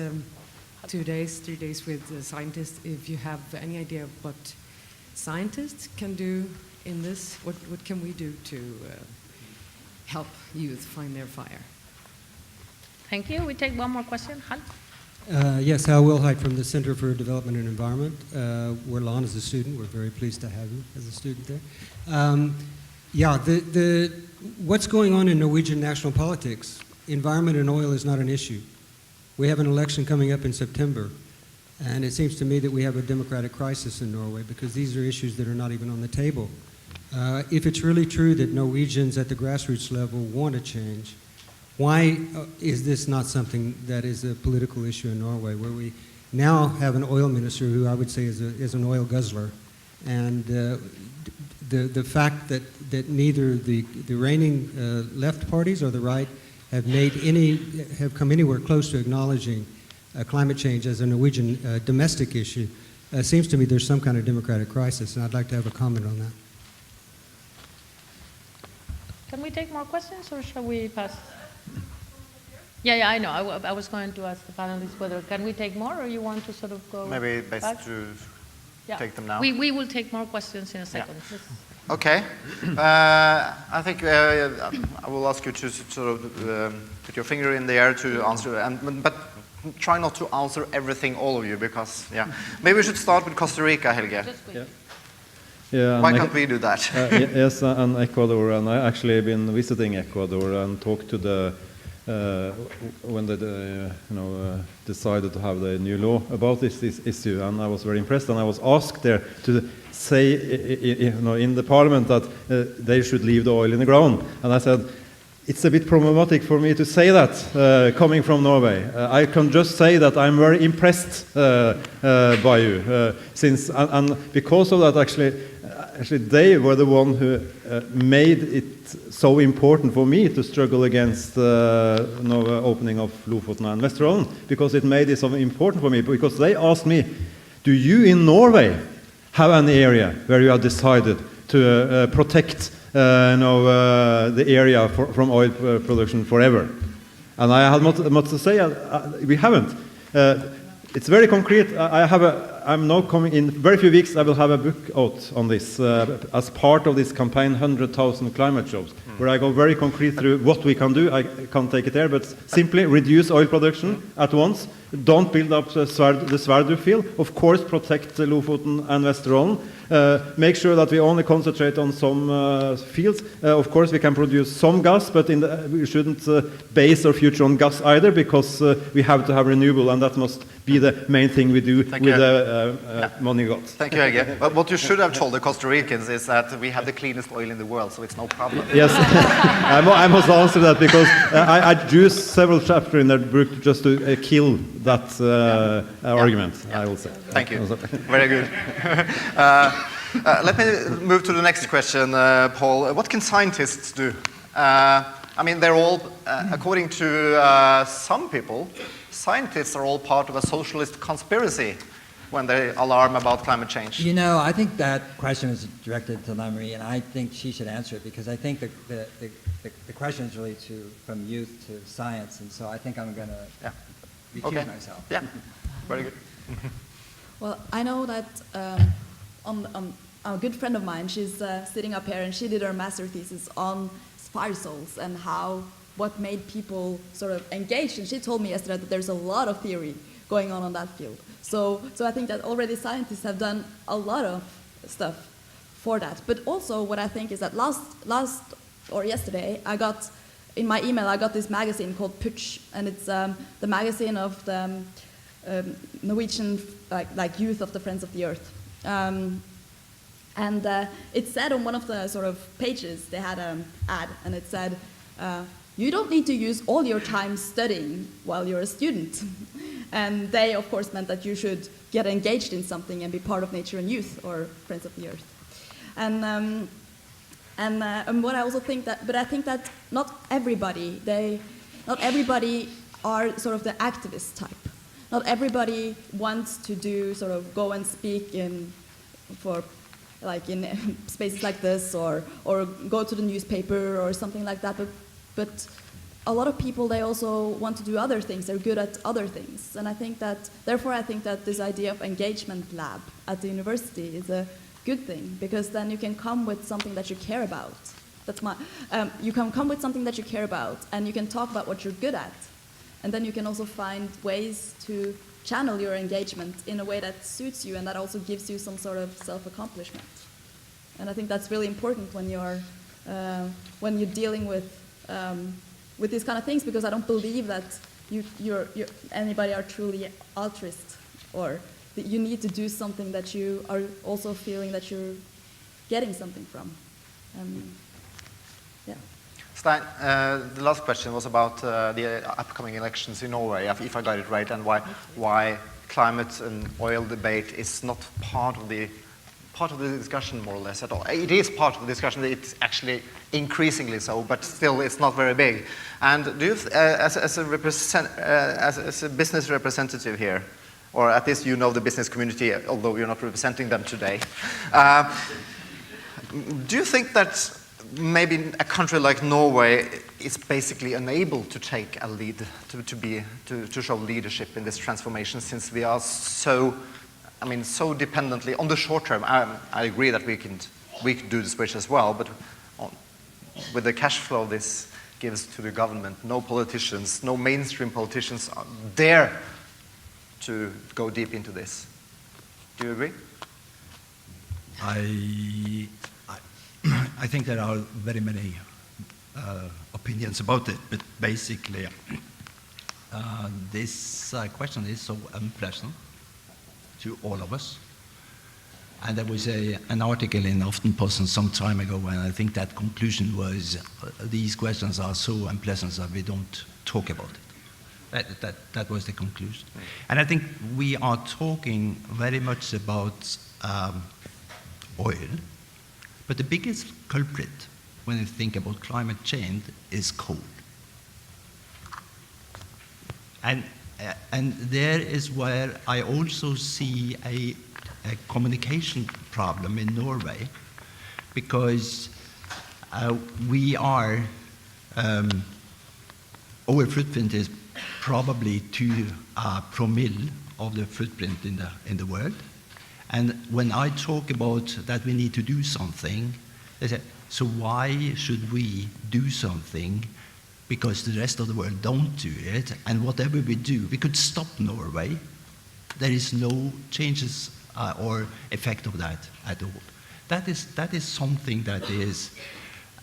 3 days with scientists, if you have any idea of what scientists can do in this, what can we do to help youth find their fire? Thank you. We take one more question. Hal? Yes, Hal Wilhite from the Center for Development and Environment. We're Lon as a student. We're very pleased to have you as a student there. Yeah, what's going on in Norwegian national politics? Environment and oil is not an issue. We have an election coming up in September, and it seems to me that we have a democratic crisis in Norway because these are issues that are not even on the table. If it's really true that Norwegians at the grassroots level want to change, why is this not something that is a political issue in Norway, where we now have an oil minister who I would say is an oil guzzler, and the fact that neither the reigning left parties or the right have come anywhere close to acknowledging climate change as a Norwegian domestic issue seems to me there's some kind of democratic crisis, and I'd like to have a comment on that. Can we take more questions, or shall we pass? Yeah, I know. I was going to ask the panelists whether can we take more, or you want to sort of go. Maybe best back? to take them now. We will take more questions in a second. Yeah. Okay. I think I will ask you to sort of put your finger in the air to answer, but try not to answer everything, all of you, because maybe we should start with Costa Rica, Helge. Yeah, why can't we do that? Yes, and Ecuador, and I actually been visiting Ecuador and talked to the when they decided to have the new law about this issue, and I was very impressed, and I was asked there to say in the parliament that they should leave the oil in the ground, and I said it's a bit problematic for me to say that coming from Norway. I can just say that I'm very impressed by you, since and because of that actually they were the one who made it so important for me to struggle against opening of Lofoten and Vesterålen, because it made it so important for me, because they asked me, do you in Norway have an area where you have decided to protect the area from oil production forever? And I had much to say, we haven't. It's very concrete. I'm now coming in very few weeks. I will have a book out on this as part of this campaign, 100,000 climate jobs, where I go very concrete through what we can do. I can't take it there, but simply reduce oil production at once. Don't build up the Sverdrup field. Of course, protect the Lofoten and Vesterålen. Make sure that we only concentrate on some fields. Of course, we can produce some gas, but we shouldn't base our future on gas either, because we have to have renewable, and that must be the main thing we do with the money got. Thank you, Helge. But what you should have told the Costa Ricans is that we have the cleanest oil in the world, so it's no problem. Yes, I must answer that, because I used several chapters in that book just to kill that argument, I will say. Thank you. Very good. Let me move to the next question, Paul. What can scientists do? I mean, they're all, according to some people, scientists are all part of a socialist conspiracy when they alarm about climate change. You know, I think that question is directed to Anne-Marie, and I think she should answer it, because I think the question is really from youth to science, and so I think I'm going to recuse myself. Yeah, very good. Well, I know that a good friend of mine, she's sitting up here, and she did her master thesis on fire souls and what made people sort of engaged. And she told me yesterday that there's a lot of theory going on that field. So I think that already scientists have done a lot of stuff for that. But also what I think is that yesterday, in my email, I got this magazine called Putsch, and it's the magazine of the Norwegian like youth of the Friends of the Earth. And it said on one of the sort of pages, they had an ad, and it said, you don't need to use all your time studying while you're a student. And they, of course, meant that you should get engaged in something and be part of Nature and Youth, or Friends of the Earth. And what I also think that, but I think that not everybody are sort of the activist type. Not everybody wants to do sort of go and speak in spaces like this, or go to the newspaper or something like that. But a lot of people, they also want to do other things. They're good at other things, and therefore I think that this idea of engagement lab at the university is a good thing, because then you can come with something that you care about. You can come with something that you care about, and you can talk about what you're good at. And then you can also find ways to channel your engagement in a way that suits you and that also gives you some sort of self-accomplishment. And I think that's really important when you're dealing with these kind of things, because I don't believe that anybody are truly altruist, or that you need to do something that you are also feeling that you're getting something from. Yeah. Stein, the last question was about the upcoming elections in Norway, if I got it right, and why climate and oil debate is not part of the discussion, more or less, at all. It is part of the discussion. It's actually increasingly so, but still it's not very big. And do you, as a business representative here, or at least you know the business community, although you're not representing them today, do you think that maybe a country like Norway is basically unable to take a lead, to show leadership in this transformation, since we are so dependently on the short term? I agree that we can do the switch as well, but with the cash flow this gives to the government, no politicians, no mainstream politicians dare to go deep into this. Do you agree? I think there are very many opinions about it, but basically this question is so unpleasant to all of us. And there was an article in Aftenposten some time ago, and I think that conclusion was these questions are so unpleasant that we don't talk about it. That was the conclusion. And I think we are talking very much about oil, but the biggest culprit when you think about climate change is coal. And there is where I also see a communication problem in Norway, because we are, our footprint is probably 2 promille of the footprint in the world. And when I talk about that we need to do something, they say, so why should we do something? Because the rest of the world don't do it, and whatever we do, we could stop Norway. There is no changes or effect of that at all. That is something that is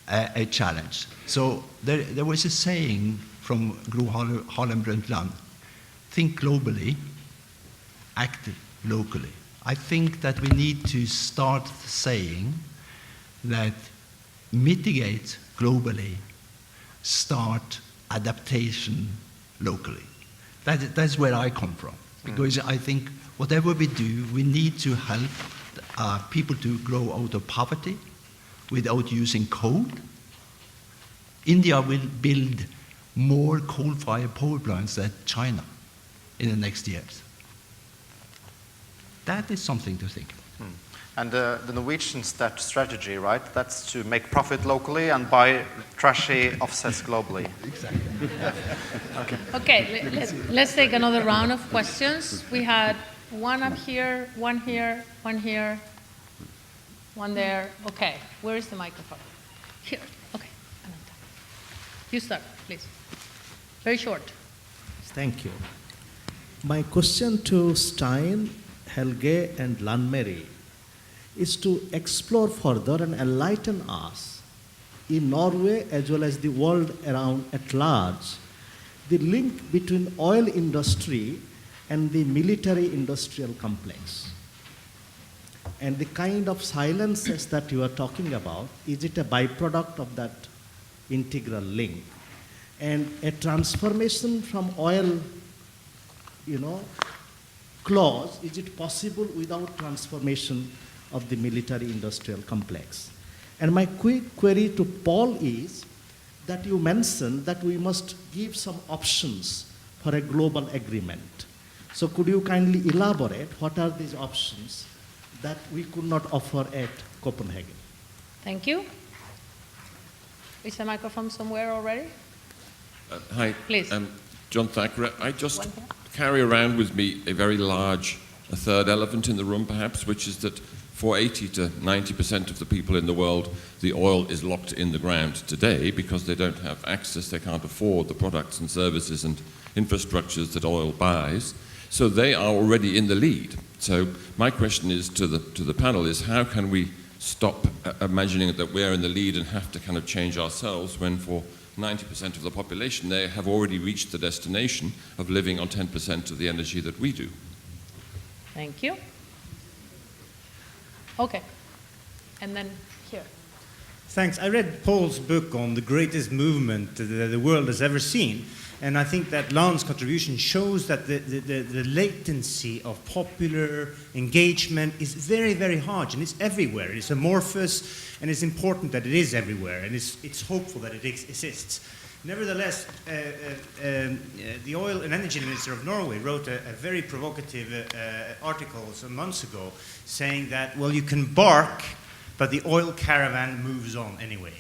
a challenge. So there was a saying from Gro Harlem Brundtland: think globally, act locally. I think that we need to start saying that mitigate globally, start adaptation locally. That's where I come from, because I think whatever we do, we need to help people to grow out of poverty without using coal. India will build more coal-fired power plants than China in the next years. That is something to think about. And the Norwegian strategy, right? That's to make profit locally and buy trashy offsets globally. Exactly. Okay, let's take another round of questions. We had one up here, one here, one here, one there. Okay, where is the microphone? Here, okay. You start, please. Very short. Thank you. My question to Stein, Helge, and Lanmeri is to explore further and enlighten us in Norway as well as the world around at large, the link between oil industry and the military-industrial complex. And the kind of silences that you are talking about, is it a byproduct of that integral link? And a transformation from oil, clause, is it possible without transformation of the military-industrial complex. And my quick query to Paul is that you mentioned that we must give some options for a global agreement. So could you kindly elaborate what are these options that we could not offer at Copenhagen? Thank you. Is the microphone somewhere already? Hi. Please. John Thacker. I just carry around with me a very large, a third elephant in the room perhaps, which is that for 80 to 90% of the people in the world, the oil is locked in the ground today because they don't have access, they can't afford the products and services and infrastructures that oil buys. So they are already in the lead. So my question is to the panel is how can we stop imagining that we're in the lead and have to kind of change ourselves when for 90% of the population they have already reached the destination of living on 10% of the energy that we do. Thank you. Okay. And then here. Thanks. I read Paul's book on the greatest movement that the world has ever seen. And I think that Lan's contribution shows that the latency of popular engagement is very, very hard, and it's everywhere. It's amorphous, and it's important that it is everywhere, and it's hopeful that it exists. Nevertheless, the Oil and Energy Minister of Norway wrote a very provocative article some months ago saying that, well, you can bark, but the oil caravan moves on anyway.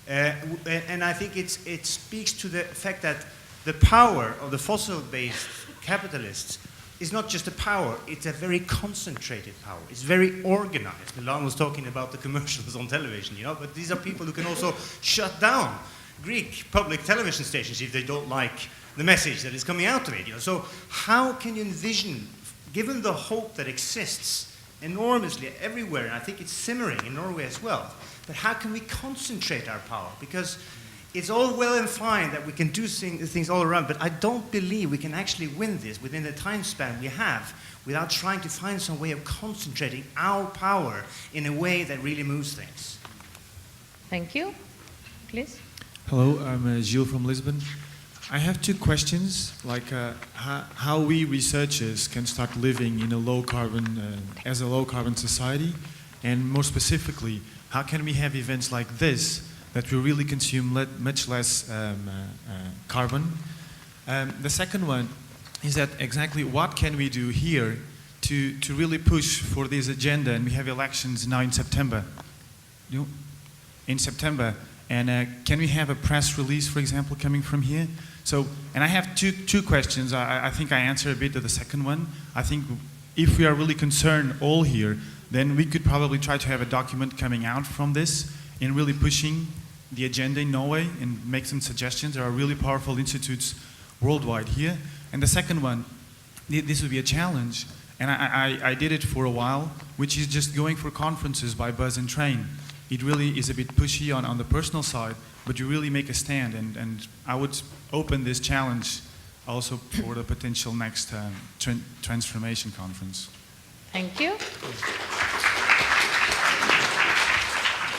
And I think it speaks to the fact that the power of the fossil-based capitalists is not just a power, it's a very concentrated power. It's very organized. Milan was talking about the commercials on television, you know, but these are people who can also shut down Greek public television stations if they don't like the message that is coming out of it. You know? So how can you envision, given the hope that exists enormously everywhere, and I think it's simmering in Norway as well, but how can we concentrate our power? Because it's all well and fine that we can do things all around, but I don't believe we can actually win this within the time span we have without trying to find some way of concentrating our power in a way that really moves things. Thank you. Please. Hello, I'm Gilles from Lisbon. I have two questions, like how we researchers can start living in a low-carbon, as a low-carbon society, and more specifically, how can we have events like this that will really consume much less carbon. The second one is that exactly what can we do here to really push for this agenda, and we have elections now in September. And can we have a press release, for example, coming from here? So, and I have two questions. I think I answered a bit of the second one. I think if we are really concerned all here, then we could probably try to have a document coming out from this in really pushing the agenda in Norway and make some suggestions. There are really powerful institutes worldwide here. And the second one, this would be a challenge, and I did it for a while, which is just going for conferences by bus and train. It really is a bit pushy on the personal side, but you really make a stand, and I would open this challenge also for the potential next transformation conference. Thank you.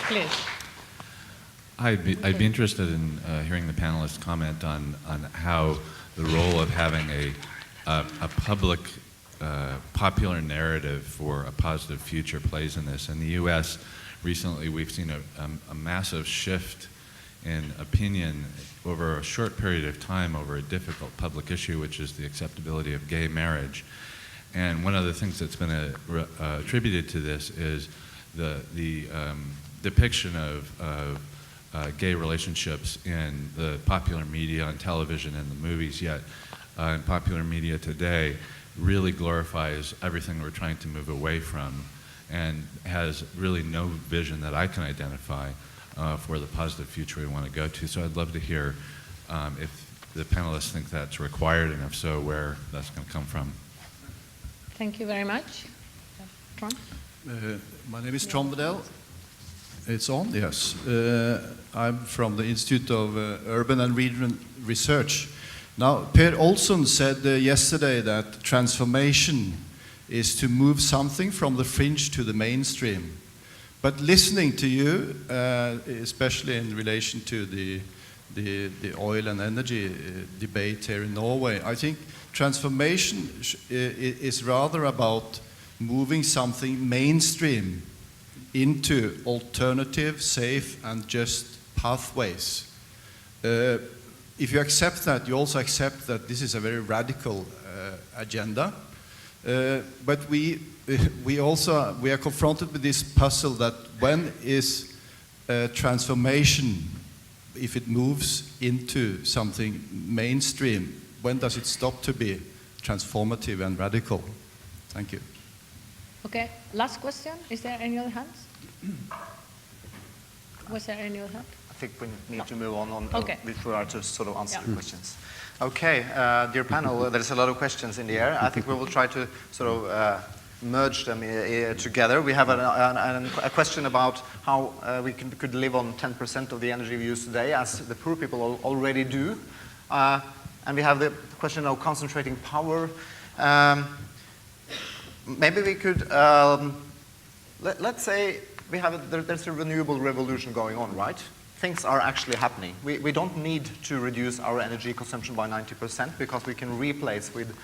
Please. I'd be interested in hearing the panelists comment on how the role of having a public, popular narrative for a positive future plays in this. In the U.S., recently we've seen a massive shift in opinion over a short period of time over a difficult public issue, which is the acceptability of gay marriage. And one of the things that's been attributed to this is the depiction of gay relationships in the popular media, on television, and the movies, yet in popular media today really glorifies everything we're trying to move away from and has really no vision that I can identify for the positive future we want to go to. So I'd love to hear if the panelists think that's required, and if so, where that's going to come from. Thank you very much. Trond? My name is Trond Bedell. It's on? Yes. I'm from the Institute of Urban and Regional Research. Now, Per Olsen said yesterday that transformation is to move something from the fringe to the mainstream. But listening to you, especially in relation to the oil and energy debate here in Norway, I think transformation is rather about moving something mainstream into alternative, safe, and just pathways. If you accept that, you also accept that this is a very radical agenda. But we are confronted with this puzzle that when is transformation, if it moves into something mainstream, when does it stop to be transformative and radical? Thank you. Okay, last question. Is there any other hands? Was there any other hand? I think we need to move on okay. if we are to sort of answer the questions. Okay, dear panel, there's a lot of questions in the air. I think we will try to sort of merge them together. We have a question about how we could live on 10% of the energy we use today, as the poor people already do. And we have the question of concentrating power. Maybe we could, let's say there's a renewable revolution going on, right? Things are actually happening. We don't need to reduce our energy consumption by 90% because we can replace with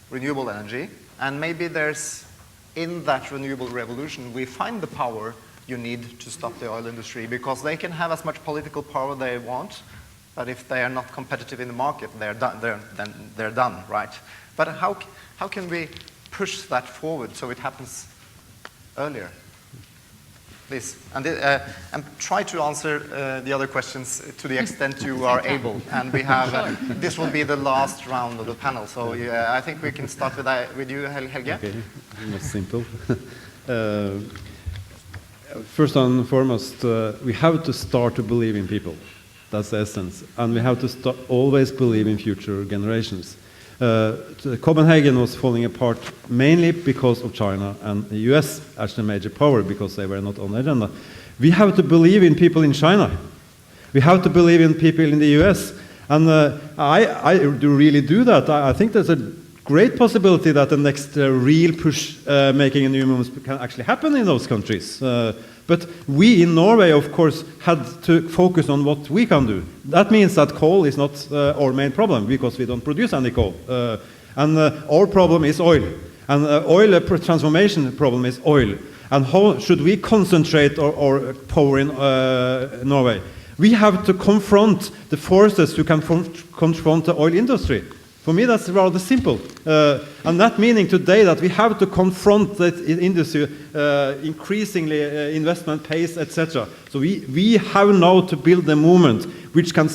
renewable energy. And maybe there's, in that renewable revolution, we find the power you need to stop the oil industry, because they can have as much political power they want, but if they are not competitive in the market, they're done, right? But how can we push that forward so it happens earlier? Please, and try to answer the other questions to the extent you are able. And we have, this will be the last round of the panel. So I think we can start with you, Helge. Okay, that's simple. First and foremost, we have to start to believe in people. That's the essence. And we have to always believe in future generations. Copenhagen was falling apart mainly because of China and the US as the major power, because they were not on the agenda. We have to believe in people in China. We have to believe in people in the US. And I do really do that. I think there's a great possibility that the next real push making a new movement can actually happen in those countries. But we in Norway, of course, had to focus on what we can do. That means that coal is not our main problem, because we don't produce any coal. And our problem is oil. And oil transformation problem is oil. And how should we concentrate our power in Norway? We have to confront the forces who can confront the oil industry. For me, that's rather simple. And that meaning today that we have to confront that industry, increasingly investment pace, etc. So we have now to build a movement which can,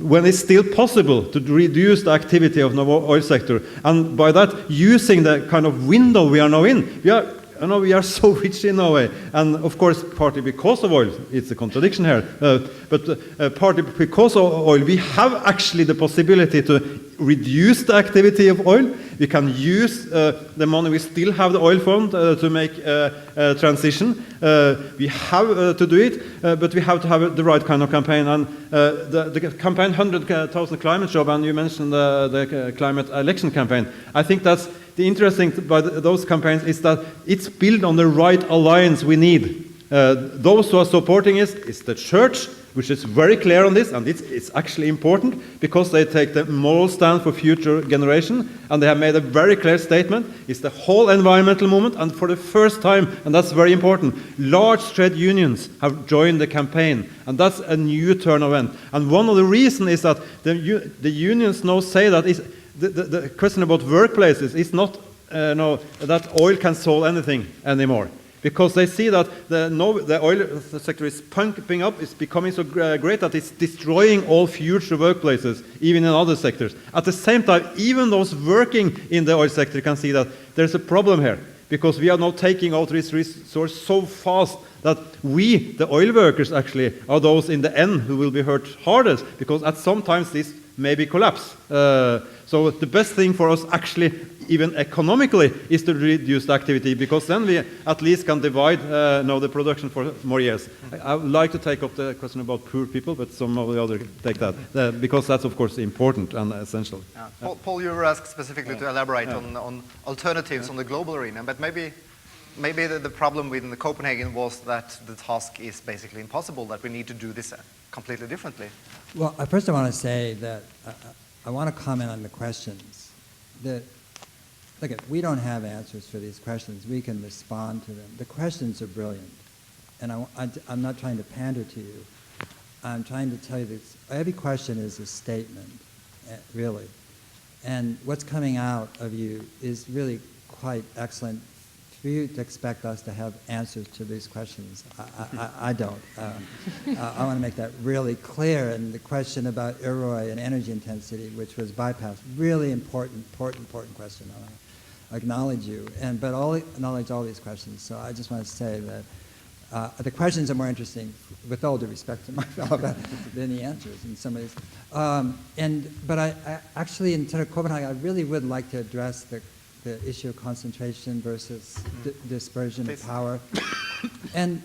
when it's still possible, to reduce the activity of the oil sector. And by that, using the kind of window we are now in, we are so rich in Norway, and of course partly because of oil, it's a contradiction here, but partly because of oil, we have actually the possibility to reduce the activity of oil. We can use the money we still have the oil fund to make a transition. We have to do it, but we have to have the right kind of campaign. And the campaign 100,000 climate job, and you mentioned the climate election campaign. I think that's the interesting about those campaigns is that it's built on the right alliance we need. Those who are supporting it is the church, which is very clear on this, and it's actually important because they take the moral stand for future generation, and they have made a very clear statement. It's the whole environmental movement, and for the first time, and that's very important, large trade unions have joined the campaign, and that's a new turn event. And one of the reasons is that the unions now say that the question about workplaces is not that oil can solve anything anymore, because they see that the oil sector is pumping up, it's becoming so great that it's destroying all future workplaces, even in other sectors. At the same time, even those working in the oil sector can see that there's a problem here, because we are now taking out this resource so fast that we, the oil workers, actually are those in the end who will be hurt hardest, because at some times this maybe collapse. So the best thing for us actually, even economically, is to reduce the activity, because then we at least can divide the production for more years. I would like to take up the question about poor people, but some of the others take that, because that's of course important and essential. Yeah. Paul, you were asked specifically to elaborate on alternatives on the global arena, but maybe the problem with Copenhagen was that the task is basically impossible, that we need to do this completely differently. Well, first I want to say that I want to comment on the questions. look, we don't have answers for these questions. We can respond to them. The questions are brilliant. And I'm not trying to pander to you. I'm trying to tell you that every question is a statement, really. And what's coming out of you is really quite excellent. For you to expect us to have answers to these questions, I don't. I want to make that really clear. And the question about IROI and energy intensity, which was bypassed, really important question. I want to acknowledge you, but acknowledge all these questions. So I just want to say that the questions are more interesting, with all due respect to my fellow, than the answers in some ways. But I actually, in terms of Copenhagen, I really would like to address the issue of concentration versus dispersion of power. And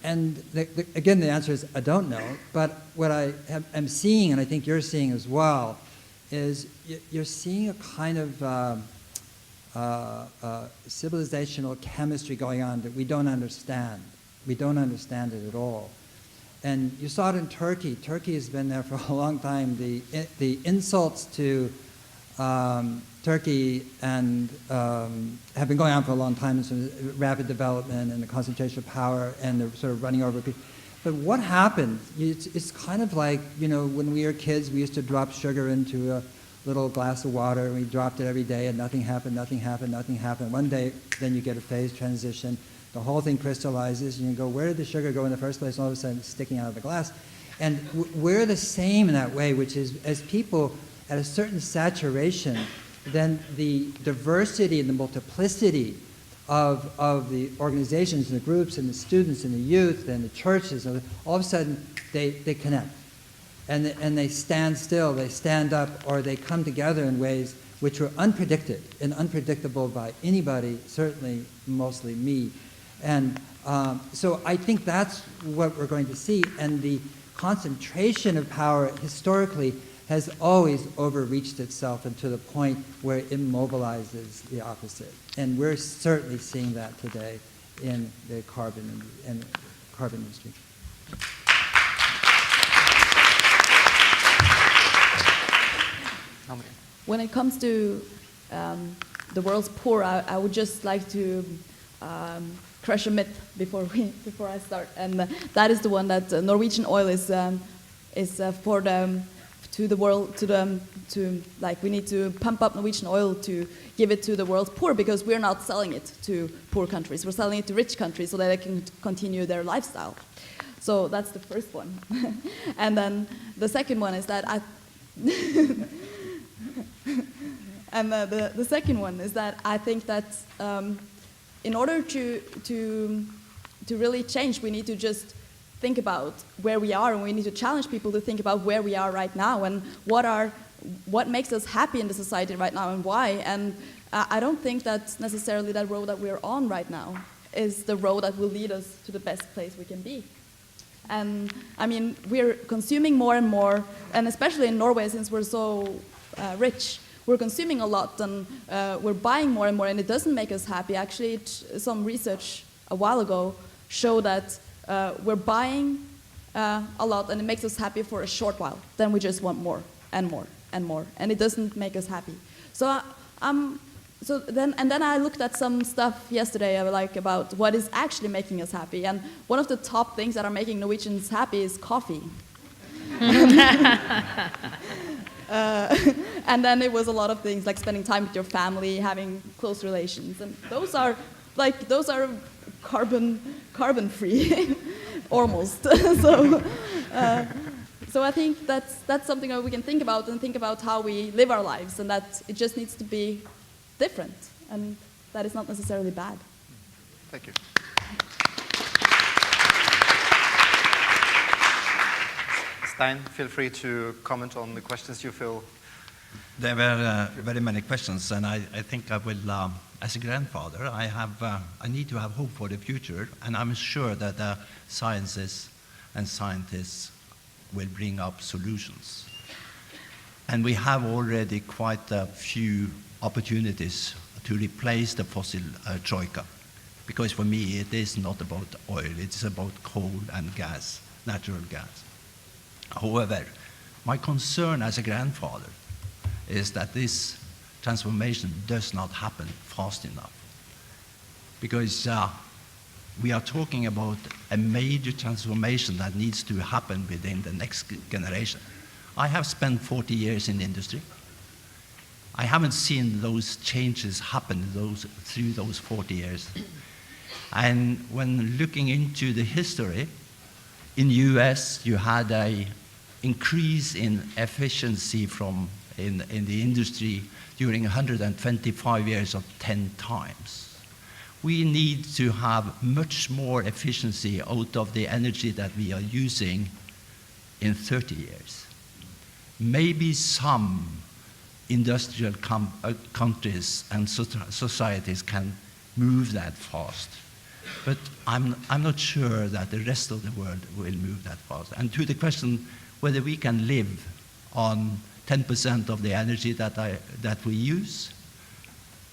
again, the answer is I don't know. But what I am seeing, and I think you're seeing as well, is you're seeing a kind of civilizational chemistry going on that we don't understand. We don't understand it at all. And you saw it in Turkey. Turkey has been there for a long time. The insults to Turkey and have been going on for a long time in sort of rapid development and the concentration of power and the sort of running over people. But what happened? It's kind of like, when we were kids, we used to drop sugar into a little glass of water, and we dropped it every day, and nothing happened. One day, then you get a phase transition. The whole thing crystallizes, and you go, where did the sugar go in the first place? And all of a sudden, it's sticking out of the glass. And we're the same in that way, which is, as people at a certain saturation, then the diversity and the multiplicity of the organizations and the groups and the students and the youth and the churches, all of a sudden they connect. And they stand still, they stand up, or they come together in ways which were unpredicted and unpredictable by anybody, certainly mostly me. And so I think that's what we're going to see. And the concentration of power historically has always overreached itself and to the point where it immobilizes the opposite. And we're certainly seeing that today in the carbon industry. When it comes to the world's poor, I would just like to crush a myth before I start, and that is the one that Norwegian oil is for the world, like we need to pump up Norwegian oil to give it to the world's poor, because we're not selling it to poor countries. We're selling it to rich countries so that they can continue their lifestyle. So that's the first one. And then the second one is that the second one is that I think that in order to really change, we need to just think about where we are, and we need to challenge people to think about where we are right now and what makes us happy in the society right now and why. And I don't think that necessarily that road that we're on right now is the road that will lead us to the best place we can be. And I mean, we're consuming more and more, and especially in Norway, since we're so rich, we're consuming a lot, and we're buying more and more, and it doesn't make us happy. Actually, some research a while ago showed that we're buying a lot, and it makes us happy for a short while. Then we just want more and more and more, and it doesn't make us happy. So then I looked at some stuff yesterday, like about what is actually making us happy, and one of the top things that are making Norwegians happy is coffee. And then it was a lot of things like spending time with your family, having close relations, and those are carbon free, almost. So I think that's something that we can think about, and think about how we live our lives, and that it just needs to be different, and that is not necessarily bad. Thank you. Stein, feel free to comment on the questions you feel. There were very many questions, and I think I will, as a grandfather, I need to have hope for the future, and I'm sure that sciences and scientists will bring up solutions. And we have already quite a few opportunities to replace the fossil troika, because for me it is not about oil, it's about coal and gas, natural gas. However, my concern as a grandfather is that this transformation does not happen fast enough. Because we are talking about a major transformation that needs to happen within the next generation. I have spent 40 years in the industry. I haven't seen those changes happen through those 40 years. And when looking into the history, in the US, you had an increase in efficiency in the industry during 125 years of 10 times. We need to have much more efficiency out of the energy that we are using in 30 years. Maybe some industrial countries and societies can move that fast. But I'm not sure that the rest of the world will move that fast. And to the question whether we can live on 10% of the energy that we use,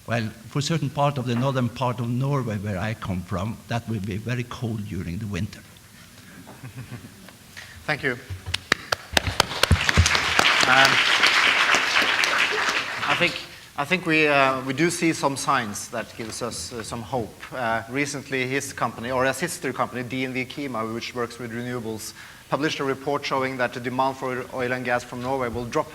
well, for a certain part of the northern part of Norway where I come from, that will be very cold during the winter. Thank you. I think we do see some signs that gives us some hope. Recently, his company, or a sister company, DNV Kima, which works with renewables, published a report showing that the demand for oil and gas from Norway will drop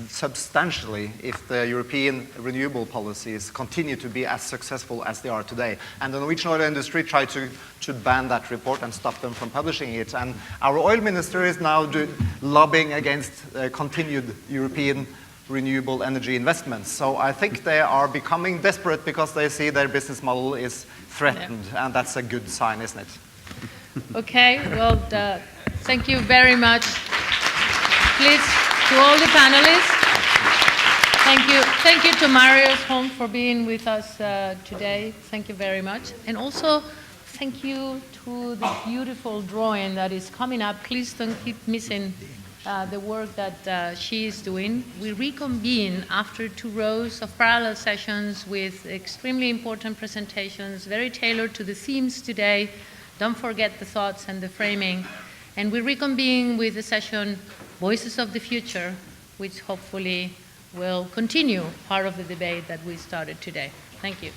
substantially if the European renewable policies continue to be as successful as they are today. And the Norwegian oil industry tried to ban that report and stop them from publishing it. And our oil minister is now lobbying against continued European renewable energy investments. So I think they are becoming desperate because they see their business model is threatened, and that's a good sign, isn't it? Okay, well, thank you very much. Please, to all the panelists, thank you to Marius, Holm, for being with us today. Thank you very much. And also, thank you to the beautiful drawing that is coming up. Please don't keep missing the work that she is doing. We reconvene after 2 rows of parallel sessions with extremely important presentations, very tailored to the themes today. Don't forget the thoughts and the framing. And we reconvene with the session Voices of the Future, which hopefully will continue part of the debate that we started today. Thank you.